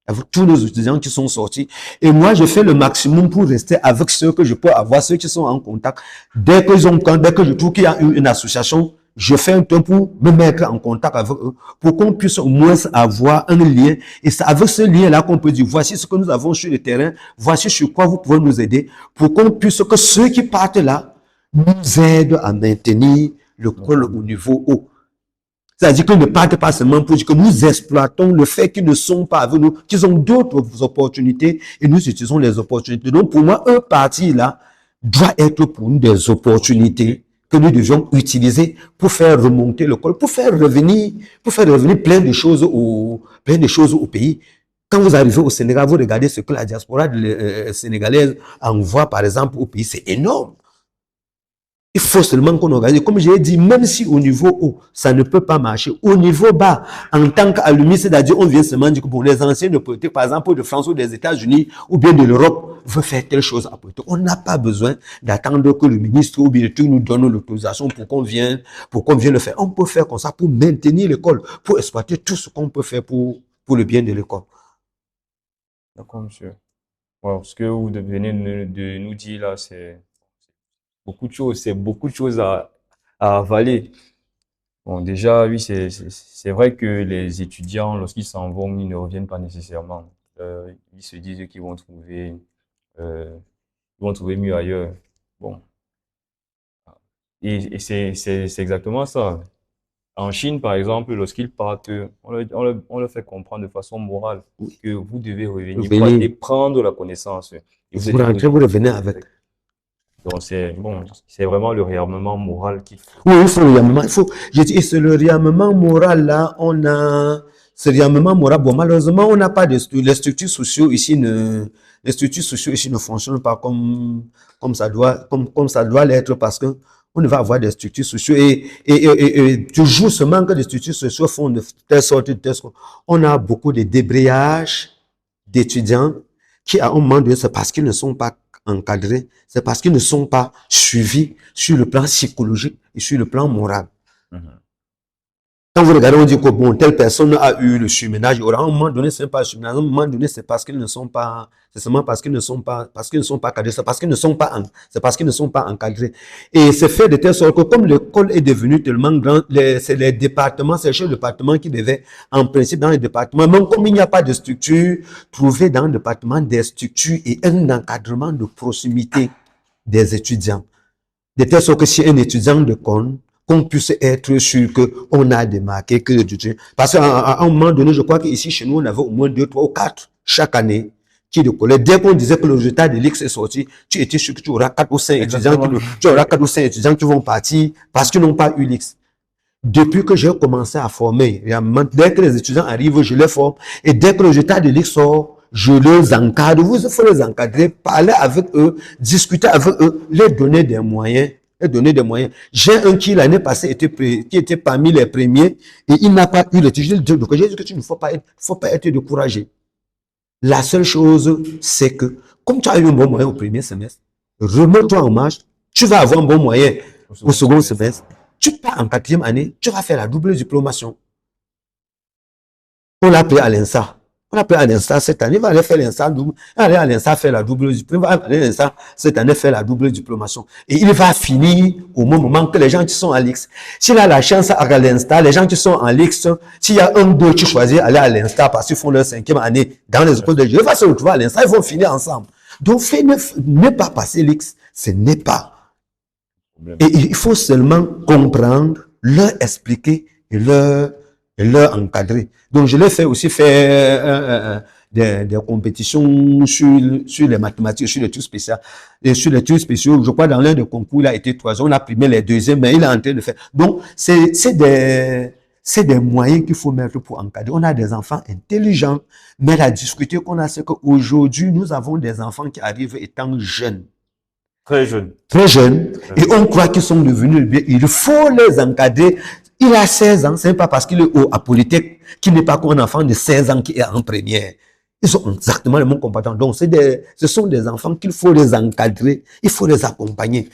Avec tous nos étudiants qui sont sortis. Et moi, je fais le maximum pour rester avec ceux que je peux avoir, ceux qui sont en contact. Dès que je trouve qu'il y a une association, je fais un temps pour me mettre en contact avec eux, pour qu'on puisse au moins avoir un lien. Et c'est avec ce lien-là qu'on peut dire, voici ce que nous avons sur le terrain, voici sur quoi vous pouvez nous aider, pour qu'on puisse, que ceux qui partent là, nous aident à maintenir le col au niveau haut. C'est-à-dire qu'ils ne partent pas seulement pour dire que nous exploitons le fait qu'ils ne sont pas avec nous, qu'ils ont d'autres opportunités et nous utilisons les opportunités. Donc pour moi, un parti là doit être pour nous des opportunités que nous devions utiliser pour faire remonter le col, pour faire revenir plein de choses au pays. Quand vous arrivez au Sénégal, vous regardez ce que la diaspora sénégalaise envoie par exemple au pays, c'est énorme. Il faut seulement qu'on organise. Comme j'ai dit, même si au niveau haut, ça ne peut pas marcher. Au niveau bas, en tant qu'alumni, c'est-à-dire on vient seulement dire que bon, les anciens de politique, par exemple de France ou des États-Unis ou bien de l'Europe, veulent faire telle chose à politique. On n'a pas besoin d'attendre que le ministre ou bien tout nous donne l'autorisation pour qu'on vienne le faire. On peut faire comme ça pour maintenir l'école, pour exploiter tout ce qu'on peut faire pour le bien de l'école. D'accord, monsieur. Wow, ce que vous venez de nous dire là, c'est beaucoup de choses à avaler. Bon, déjà, oui, c'est vrai que les étudiants, lorsqu'ils s'en vont, ils ne reviennent pas nécessairement. Ils se disent qu'ils vont trouver mieux ailleurs. Bon. Et c'est exactement ça. En Chine, par exemple, lorsqu'ils partent, on leur fait comprendre de façon morale que vous devez revenir et prendre la connaissance. Et vous rentrez, vous revenez avec. Donc, c'est vraiment le réarmement moral qu'il faut. Oui, il faut le réarmement. C'est le réarmement moral là, ce réarmement moral. Bon, malheureusement, on n'a pas les structures sociaux ici ne fonctionnent pas comme ça doit l'être parce que on va avoir des structures sociales et toujours ce manque de structures sociales font de telle sorte on a beaucoup de débrayage d'étudiants qui à un moment donné, c'est parce qu'ils ne sont pas encadrés, c'est parce qu'ils ne sont pas suivis sur le plan psychologique et sur le plan moral. Quand vous regardez, on dit que bon, telle personne a eu le surménage, à un moment donné, c'est pas le surménage, à un moment donné, c'est parce qu'ils ne sont pas, c'est seulement parce qu'ils ne sont pas cadrés, c'est parce qu'ils ne sont pas encadrés. Et c'est fait de telle sorte que comme l'école est devenue tellement grande, c'est les départements, c'est les chefs de département qui devaient, en principe, dans les départements, même comme il n'y a pas de structure, trouver dans le département des structures et un encadrement de proximité des étudiants. De telle sorte que si un étudiant de con, qu'on puisse être sûr qu'on a démarqué que parce qu'à un moment donné, je crois qu'ici, chez nous, on avait au moins 2, 3 ou 4 chaque année qui de collègues. Dès qu'on disait que le résultat de l'X est sorti, tu étais sûr que tu auras 4 ou 5 étudiants qui vont partir parce qu'ils n'ont pas eu l'X. Depuis que j'ai commencé à former, dès que les étudiants arrivent, je les forme. Et dès que le résultat de l'X sort, je les encadre. Vous il faut les encadrer, parler avec eux, discuter avec eux, les donner des moyens. J'ai un qui l'année passée qui était parmi les premiers et il n'a pas eu le titre. Donc j'ai dit que tu ne faut pas être découragé. La seule chose, c'est que comme tu as eu un bon moyen au premier semestre, remets-toi en marche, tu vas avoir un bon moyen au second semestre. Tu pars en 4e année, tu vas faire la double diplomation. On l'a appelé à l'INSA. On a pris à l'INSA cette année, il va aller faire l'INSA double, il va aller à l'INSA faire la double diplôme, il va aller à l'INSA cette année faire la double diplomation. Et il va finir au même moment que les gens qui sont à l'IX. S'il a la chance à l'INSA, les gens qui sont en l'IX, s'il y a un, deux qui choisissent aller à l'INSA parce qu'ils font leur 5e année dans les écoles de jeu, ils vont se retrouver à l'INSA, ils vont finir ensemble. Donc, ne pas passer l'IX, ce n'est pas. Et il faut seulement comprendre, leur expliquer et leur encadrer. Donc, je l'ai fait aussi faire des compétitions sur les mathématiques, sur les trucs spéciaux. Et sur les trucs spéciaux, je crois dans l'un des concours, il a été 3e, on a primé les 2e, mais il est en train de faire. Donc, c'est des moyens qu'il faut mettre pour encadrer. On a des enfants intelligents, mais la difficulté qu'on a, c'est qu'aujourd'hui, nous avons des enfants qui arrivent étant jeunes. Très jeunes. Très jeunes. Et on croit qu'ils sont devenus bien. Il faut les encadrer. Il a 16 ans, c'est pas parce qu'il est à Polytech qu'il n'est pas comme un enfant de 16 ans qui est en première. Ils ont exactement le même comportement. Donc, ce sont des enfants qu'il faut les encadrer, il faut les accompagner.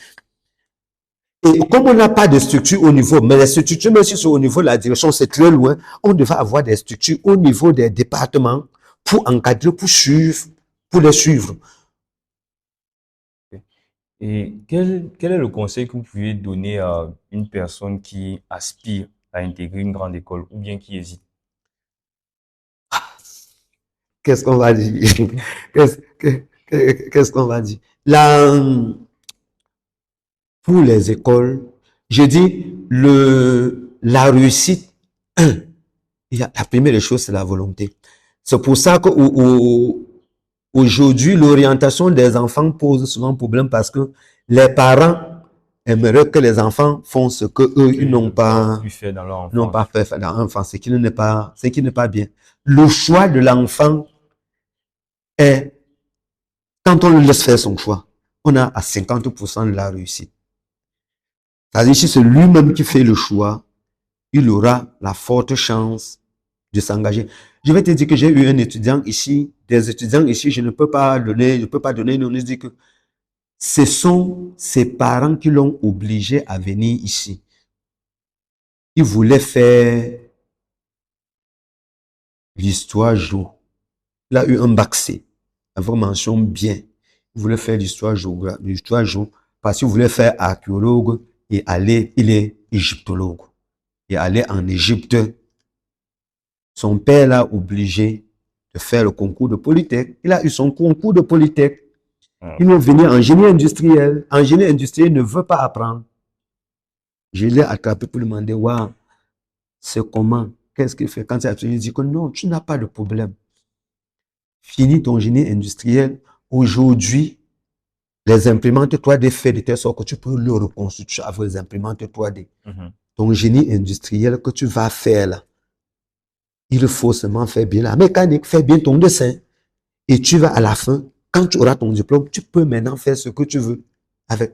Et comme on n'a pas de structure au niveau, mais les structures, même si c'est au niveau de la direction, c'est très loin, on devrait avoir des structures au niveau des départements pour encadrer, pour les suivre. Et quel est le conseil que vous pouvez donner à une personne qui aspire à intégrer une grande école ou bien qui hésite? Qu'est-ce qu'on va dire? Qu'est-ce qu'on va dire? Pour les écoles, je dis la réussite, la première chose, c'est la volonté. C'est pour ça que aujourd'hui, l'orientation des enfants pose souvent problème parce que les parents aimeraient que les enfants font ce que eux ils n'ont pas fait dans leur enfance. N'ont pas fait dans leur enfance, ce qui n'est pas bien. Le choix de l'enfant est, quand on le laisse faire son choix, on a à 50% de la réussite. C'est-à-dire, si c'est lui-même qui fait le choix, il aura la forte chance de s'engager. Je vais te dire que j'ai eu un étudiant ici, des étudiants ici, je ne peux pas donner, on dit que ce sont ses parents qui l'ont obligé à venir ici. Il voulait faire l'histoire géo. Il a eu un bac C, avec mention bien. Il voulait faire l'histoire géo, parce qu'il voulait faire archéologue et il est égyptologue. Et aller en Égypte. Son père l'a obligé de faire le concours de Polytech. Il a eu son concours de Polytech. Il est venu en génie industriel. En génie industriel, il ne veut pas apprendre. Je l'ai attrapé pour lui demander, waouh, c'est comment? Qu'est-ce qu'il fait? Quand il a fini, il dit que non, tu n'as pas de problème. Finis ton génie industriel. Aujourd'hui, les imprimantes 3D fait de telle sorte que tu peux le reconstituer avec les imprimantes 3D. Ton génie industriel que tu vas faire là, il faut seulement faire bien la mécanique, faire bien ton dessin. Et tu vas à la fin, quand tu auras ton diplôme, tu peux maintenant faire ce que tu veux avec.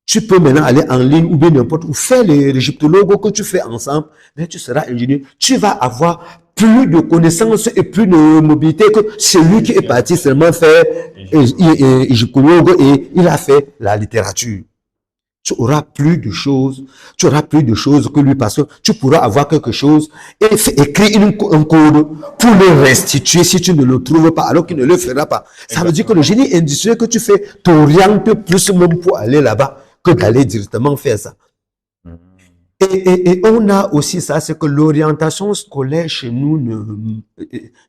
Tu peux maintenant aller en ligne ou bien n'importe où, faire l'égyptologue que tu fais ensemble, mais tu seras ingénieur. Tu vas avoir plus de connaissances et plus de mobilité que celui qui est parti seulement faire égyptologue et il a fait la littérature. Tu auras plus de choses que lui parce que tu pourras avoir quelque chose et écrire un code pour le restituer si tu ne le trouves pas alors qu'il ne le fera pas. Ça veut dire que le génie industriel que tu fais t'oriente plus même pour aller là-bas que d'aller directement faire ça. Et on a aussi ça, c'est que l'orientation scolaire chez nous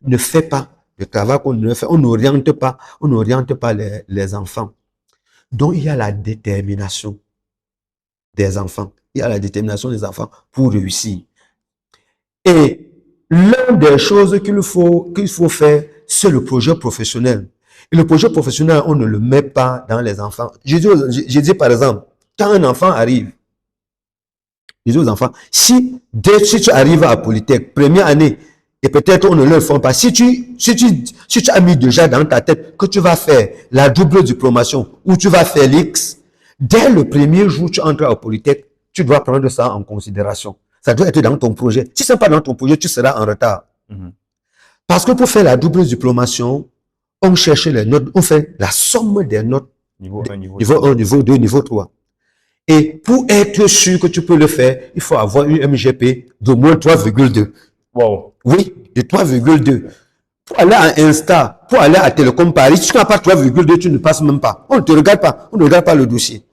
ne fait pas le travail qu'on ne fait. On n'oriente pas les enfants. Donc il y a la détermination des enfants. Il y a la détermination des enfants pour réussir. Et l'une des choses qu'il faut faire, c'est le projet professionnel. Et le projet professionnel, on ne le met pas dans les enfants. Je dis par exemple, quand un enfant arrive, je dis aux enfants, si tu arrives à Polytech, première année, et peut-être on ne le fait pas, si tu as mis déjà dans ta tête que tu vas faire la double diplomation ou tu vas faire l'X, dès le premier jour où tu entres à Polytech, tu dois prendre ça en considération. Ça doit être dans ton projet. Si ce n'est pas dans ton projet, tu seras en retard. Parce que pour faire la double diplomation, on cherche les notes, on fait la somme des notes. Niveau 1, niveau 1, niveau 2, niveau 3. Et pour être sûr que tu peux le faire, il faut avoir une MGP de moins 3,2. Wow. Oui, de 3,2. Pour aller à Insta, pour aller à Télécom Paris, si tu n'as pas 3,2, tu ne passes même pas. On ne te regarde pas, on ne regarde pas le dossier.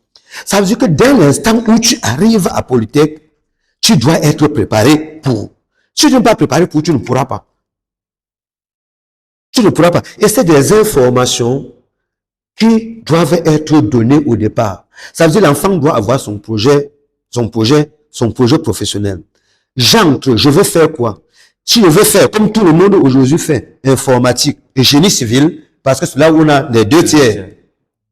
Ça veut dire que dès l'instant où tu arrives à Polytech, tu dois être préparé pour. Si tu n'es pas préparé pour, tu ne pourras pas. Tu ne pourras pas. Et c'est des informations qui doivent être données au départ. Ça veut dire que l'enfant doit avoir son projet professionnel. J'entre, je veux faire quoi? Si je veux faire, comme tout le monde aujourd'hui fait, informatique et génie civil, parce que c'est là où on a les 2 tiers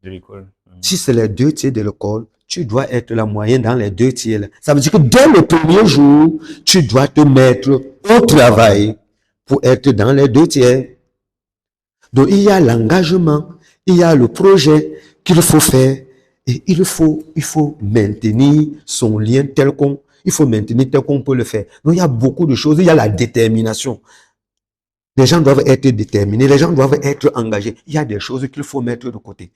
de l'école. Si c'est les 2 tiers de l'école, tu dois être la moyenne dans les 2 tiers. Ça veut dire que dès le premier jour, tu dois te mettre au travail pour être dans les 2 tiers. Donc, il y a l'engagement, il y a le projet qu'il faut faire et il faut maintenir son lien tel qu'on peut le faire. Donc, il y a beaucoup de choses. Il y a la détermination. Les gens doivent être déterminés, les gens doivent être engagés. Il y a des choses qu'il faut mettre de côté.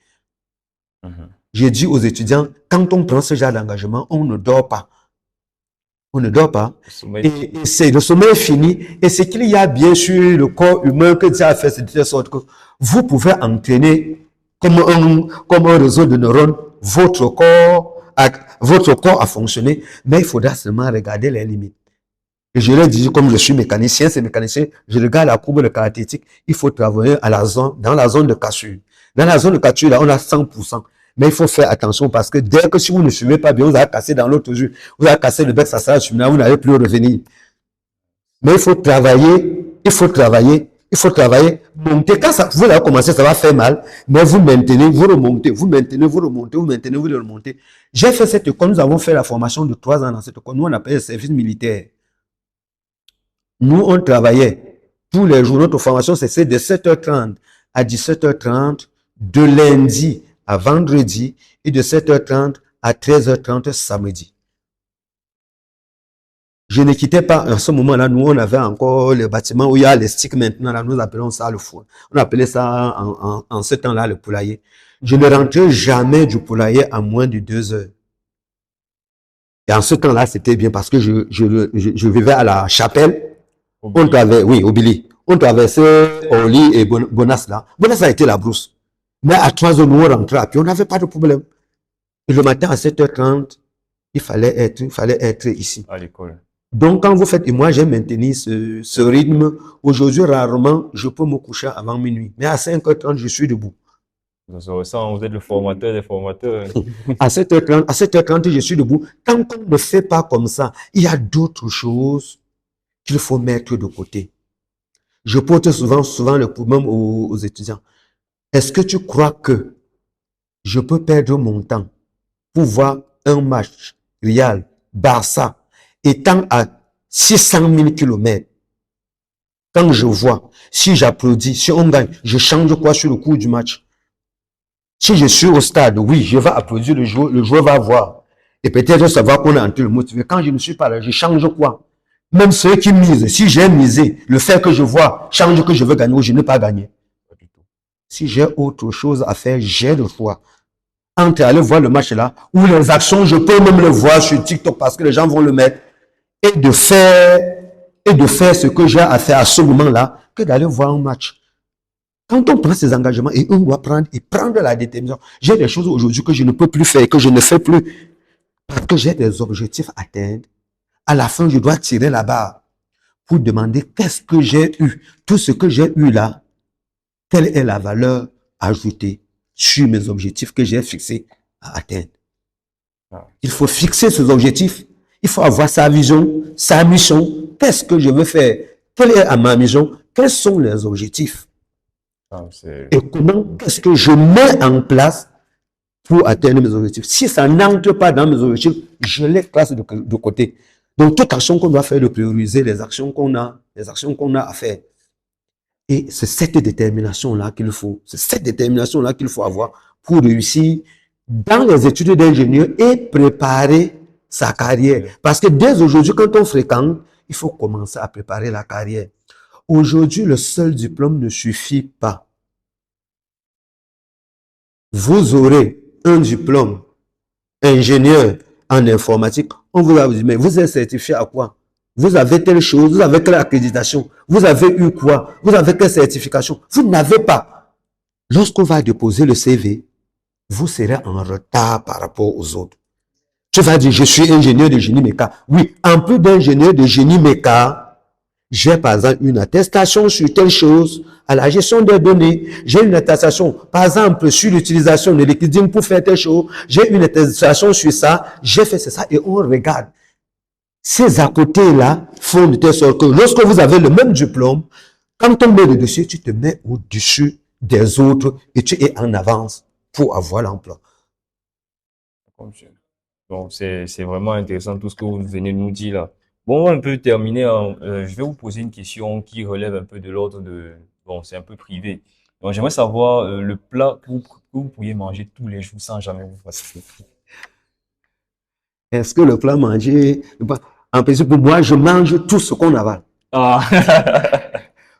J'ai dit aux étudiants, quand on prend ce genre d'engagement, on ne dort pas. On ne dort pas. Et c'est le sommeil fini. Et c'est qu'il y a bien sûr le corps humain que Dieu a fait de telle sorte que vous pouvez entraîner comme un réseau de neurones votre corps a fonctionné, mais il faudra seulement regarder les limites. Et je l'ai dit, comme je suis mécanicien, je regarde la courbe de caractéristique, il faut travailler dans la zone de cassure. Dans la zone de cassure, là, on a 100%. Mais il faut faire attention parce que dès que si vous ne suivez pas bien, vous allez casser dans l'autre jour. Vous allez casser le bec, ça sera cheminant, vous n'allez plus revenir. Mais il faut travailler, monter. Quand vous allez commencer, ça va faire mal, mais vous maintenez, vous remontez. J'ai fait cette école, nous avons fait la formation de 3 ans dans cette école. Nous, on appelle le service militaire. Nous, on travaillait tous les jours. Notre formation, c'est de 7h30 à 17h30, de lundi à vendredi et de 7h30 à 13h30 samedi. Je ne quittais pas à ce moment-là. Nous, on avait encore les bâtiments où il y a les sticks maintenant. Là, nous appelons ça le four. On appelait ça en ce temps-là le poulailler. Je ne rentrais jamais du poulailler à moins de 2 heures. Et en ce temps-là, c'était bien parce que je vivais à la chapelle. On traversait, oui, au Billy. On traversait Orly et Bonas là. Bonas a été la brousse. Mais à 3 heures, nous, on rentrait, puis on n'avait pas de problème. Et le matin à 7h30, il fallait être ici. À l'école. Donc, quand vous faites, et moi, j'ai maintenu ce rythme. Aujourd'hui, rarement, je peux me coucher avant minuit. Mais à 5h30, je suis debout. Ça, vous êtes le formateur des formateurs. À 7h30, je suis debout. Quand on ne fait pas comme ça, il y a d'autres choses qu'il faut mettre de côté. Je pose souvent le problème aux étudiants. Est-ce que tu crois que je peux perdre mon temps pour voir un match Real, Barça, étant à 600 000 km? Quand je vois, si j'applaudis, si on gagne, je change quoi sur le cours du match? Si je suis au stade, oui, je vais applaudir le joueur va voir. Et peut-être savoir qu'on est en train de le motiver. Quand je ne suis pas là, je change quoi? Même ceux qui misent, si j'ai misé, le fait que je vois change que je veux gagner ou je n'ai pas gagné. Si j'ai autre chose à faire, j'ai le choix. Entre aller voir le match là, ou les actions, je peux même le voir sur TikTok parce que les gens vont le mettre, et de faire ce que j'ai à faire à ce moment-là, que d'aller voir un match. Quand on prend ces engagements et on doit prendre la détermination, j'ai des choses aujourd'hui que je ne peux plus faire, que je ne fais plus, parce que j'ai des objectifs à atteindre. À la fin, je dois tirer la barre pour demander qu'est-ce que j'ai eu. Tout ce que j'ai eu là, quelle est la valeur ajoutée sur mes objectifs que j'ai fixés à atteindre. Il faut fixer ces objectifs. Il faut avoir sa vision, sa mission. Qu'est-ce que je veux faire? Quelle est ma mission? Quels sont les objectifs? Et comment, qu'est-ce que je mets en place pour atteindre mes objectifs? Si ça n'entre pas dans mes objectifs, je les classe de côté. Donc, toute action qu'on doit faire, de prioriser les actions qu'on a à faire. Et c'est cette détermination-là qu'il faut. C'est cette détermination-là qu'il faut avoir pour réussir dans les études d'ingénieur et préparer sa carrière. Parce que dès aujourd'hui, quand on fréquente, il faut commencer à préparer la carrière. Aujourd'hui, le seul diplôme ne suffit pas. Vous aurez un diplôme ingénieur en informatique. On vous a dit, mais vous êtes certifié à quoi? vous avez telle chose, vous avez quelle accréditation, vous avez eu quoi, vous avez quelle certification. Vous n'avez pas. Lorsqu'on va déposer le CV, vous serez en retard par rapport aux autres. Tu vas dire, je suis ingénieur de génie méca. Oui, en plus d'ingénieur de génie méca, j'ai par exemple une attestation sur telle chose, à la gestion des données. J'ai une attestation, par exemple, sur l'utilisation de LinkedIn pour faire telle chose. J'ai une attestation sur ça, j'ai fait ça et on regarde. Ces à côté-là font de telle sorte que lorsque vous avez le même diplôme, quand on met le dossier, tu te mets au-dessus des autres et tu es en avance pour avoir l'emploi. Donc, c'est vraiment intéressant tout ce que vous venez de nous dire là. Bon, on va un peu terminer. Je vais vous poser une question qui relève un peu de l'ordre de... Bon, c'est un peu privé. Donc, j'aimerais savoir le plat que vous pourriez manger tous les jours sans jamais vous fatiguer. Est-ce que le plat mangé, en principe, pour moi, je mange tout ce qu'on avale. Ah,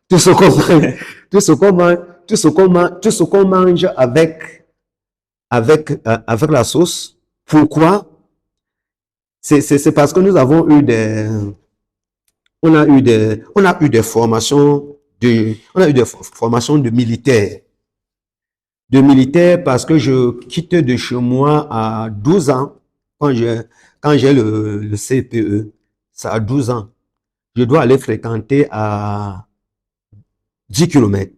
Tout ce qu'on mange, tout ce qu'on mange, tout ce qu'on mange, tout ce qu'on mange avec la sauce. Pourquoi? C'est parce que nous avons eu on a eu des formations de militaires. De militaires parce que je quitte de chez moi à 12 ans quand j'ai le CPE. Ça a 12 ans. Je dois aller fréquenter à 10 km.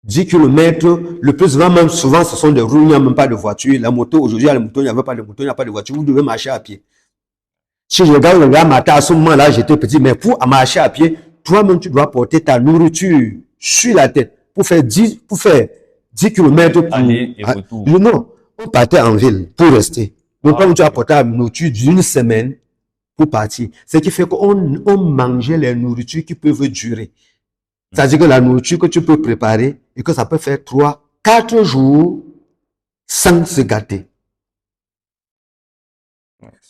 10 km, le plus souvent, même souvent, ce sont des roues, il n'y a même pas de voiture. La moto, aujourd'hui, il y a la moto, il n'y avait pas de moto, il n'y a pas de voiture. Vous devez marcher à pied. Si je regarde le gars matin, à ce moment-là, j'étais petit, mais pour marcher à pied, toi-même, tu dois porter ta nourriture sur la tête pour faire 10 km pour aller et retour. Non, on partait en ville pour rester. Donc, comme tu as porté la nourriture d'une semaine pour partir, ce qui fait qu'on mangeait les nourritures qui peuvent durer. C'est-à-dire que la nourriture que tu peux préparer et que ça peut faire 3, 4 jours sans se gâter.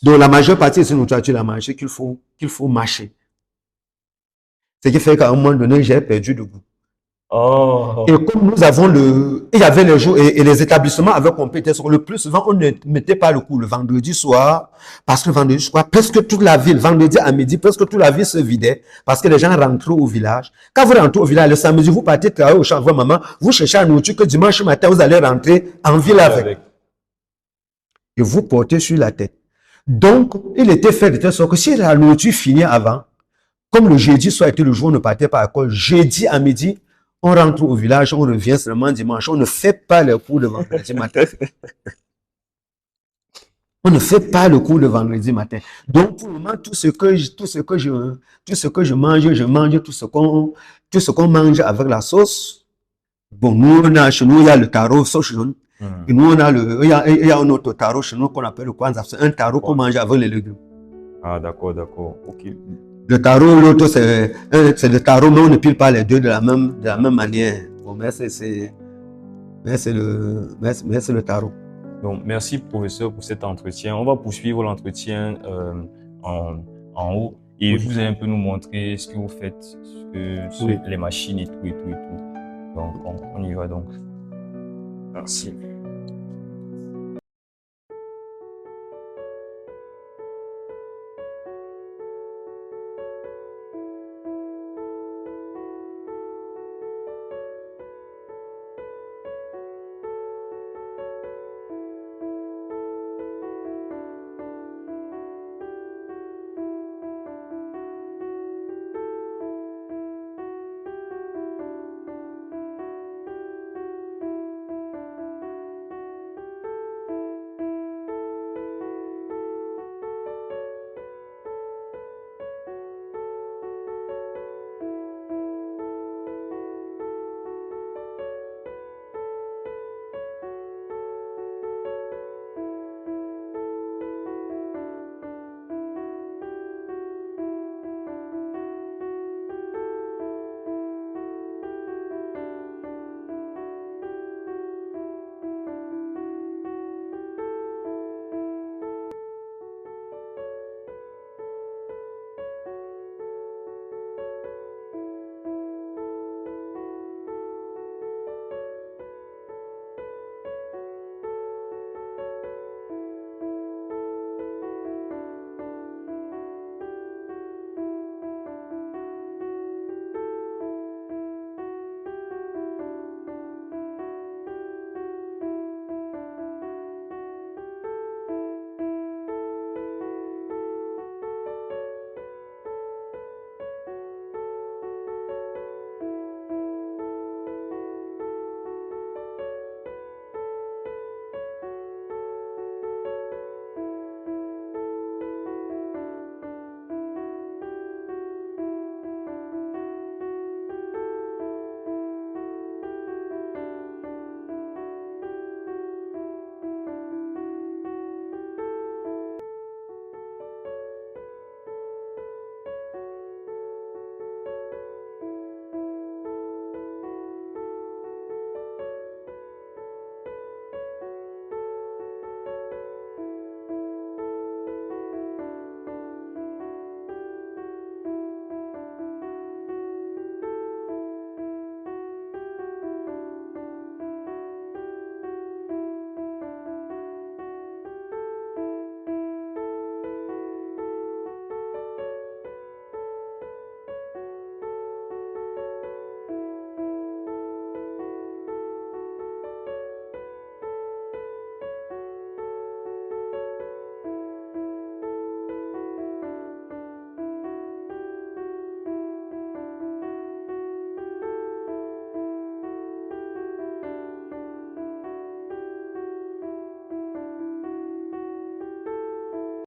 Donc la majeure partie de cette nourriture, tu l'as mangé qu'il faut mâcher. Ce qui fait qu'à un moment donné, j'ai perdu le goût. Oh. Et comme nous avons il y avait les jours, et les établissements avaient compris, le plus souvent, on ne mettait pas le coup le vendredi soir, parce que le vendredi soir, presque toute la ville, vendredi à midi, presque toute la ville se vidait, parce que les gens rentraient au village. Quand vous rentrez au village, le samedi, vous partez travailler au champ de votre maman, vous cherchez la nourriture que dimanche matin, vous allez rentrer en ville avec. Et vous portez sur la tête. Donc, il était fait de telle sorte que si la nourriture finit avant, comme le jeudi soir était le jour où on ne partait pas à l'école, jeudi à midi, on rentre au village, on revient seulement dimanche. On ne fait pas le cours de vendredi matin. On ne fait pas le cours de vendredi matin. Donc, pour le moment, tout ce que je mange tout ce qu'on mange avec la sauce. Bon, nous, chez nous, il y a le taro sauce jaune. Et nous, il y a un autre taro chez nous qu'on appelle le kwanza. C'est un taro qu'on mange avec les légumes. Ah, d'accord. Ok. Le taro, l'autre, c'est le taro, mais on ne pile pas les deux de la même manière. Bon, mais c'est le taro. Donc, merci, professeur, pour cet entretien. On va poursuivre l'entretien en haut. Et vous allez un peu nous montrer ce que vous faites, les machines et tout. Donc, on y va donc. Merci.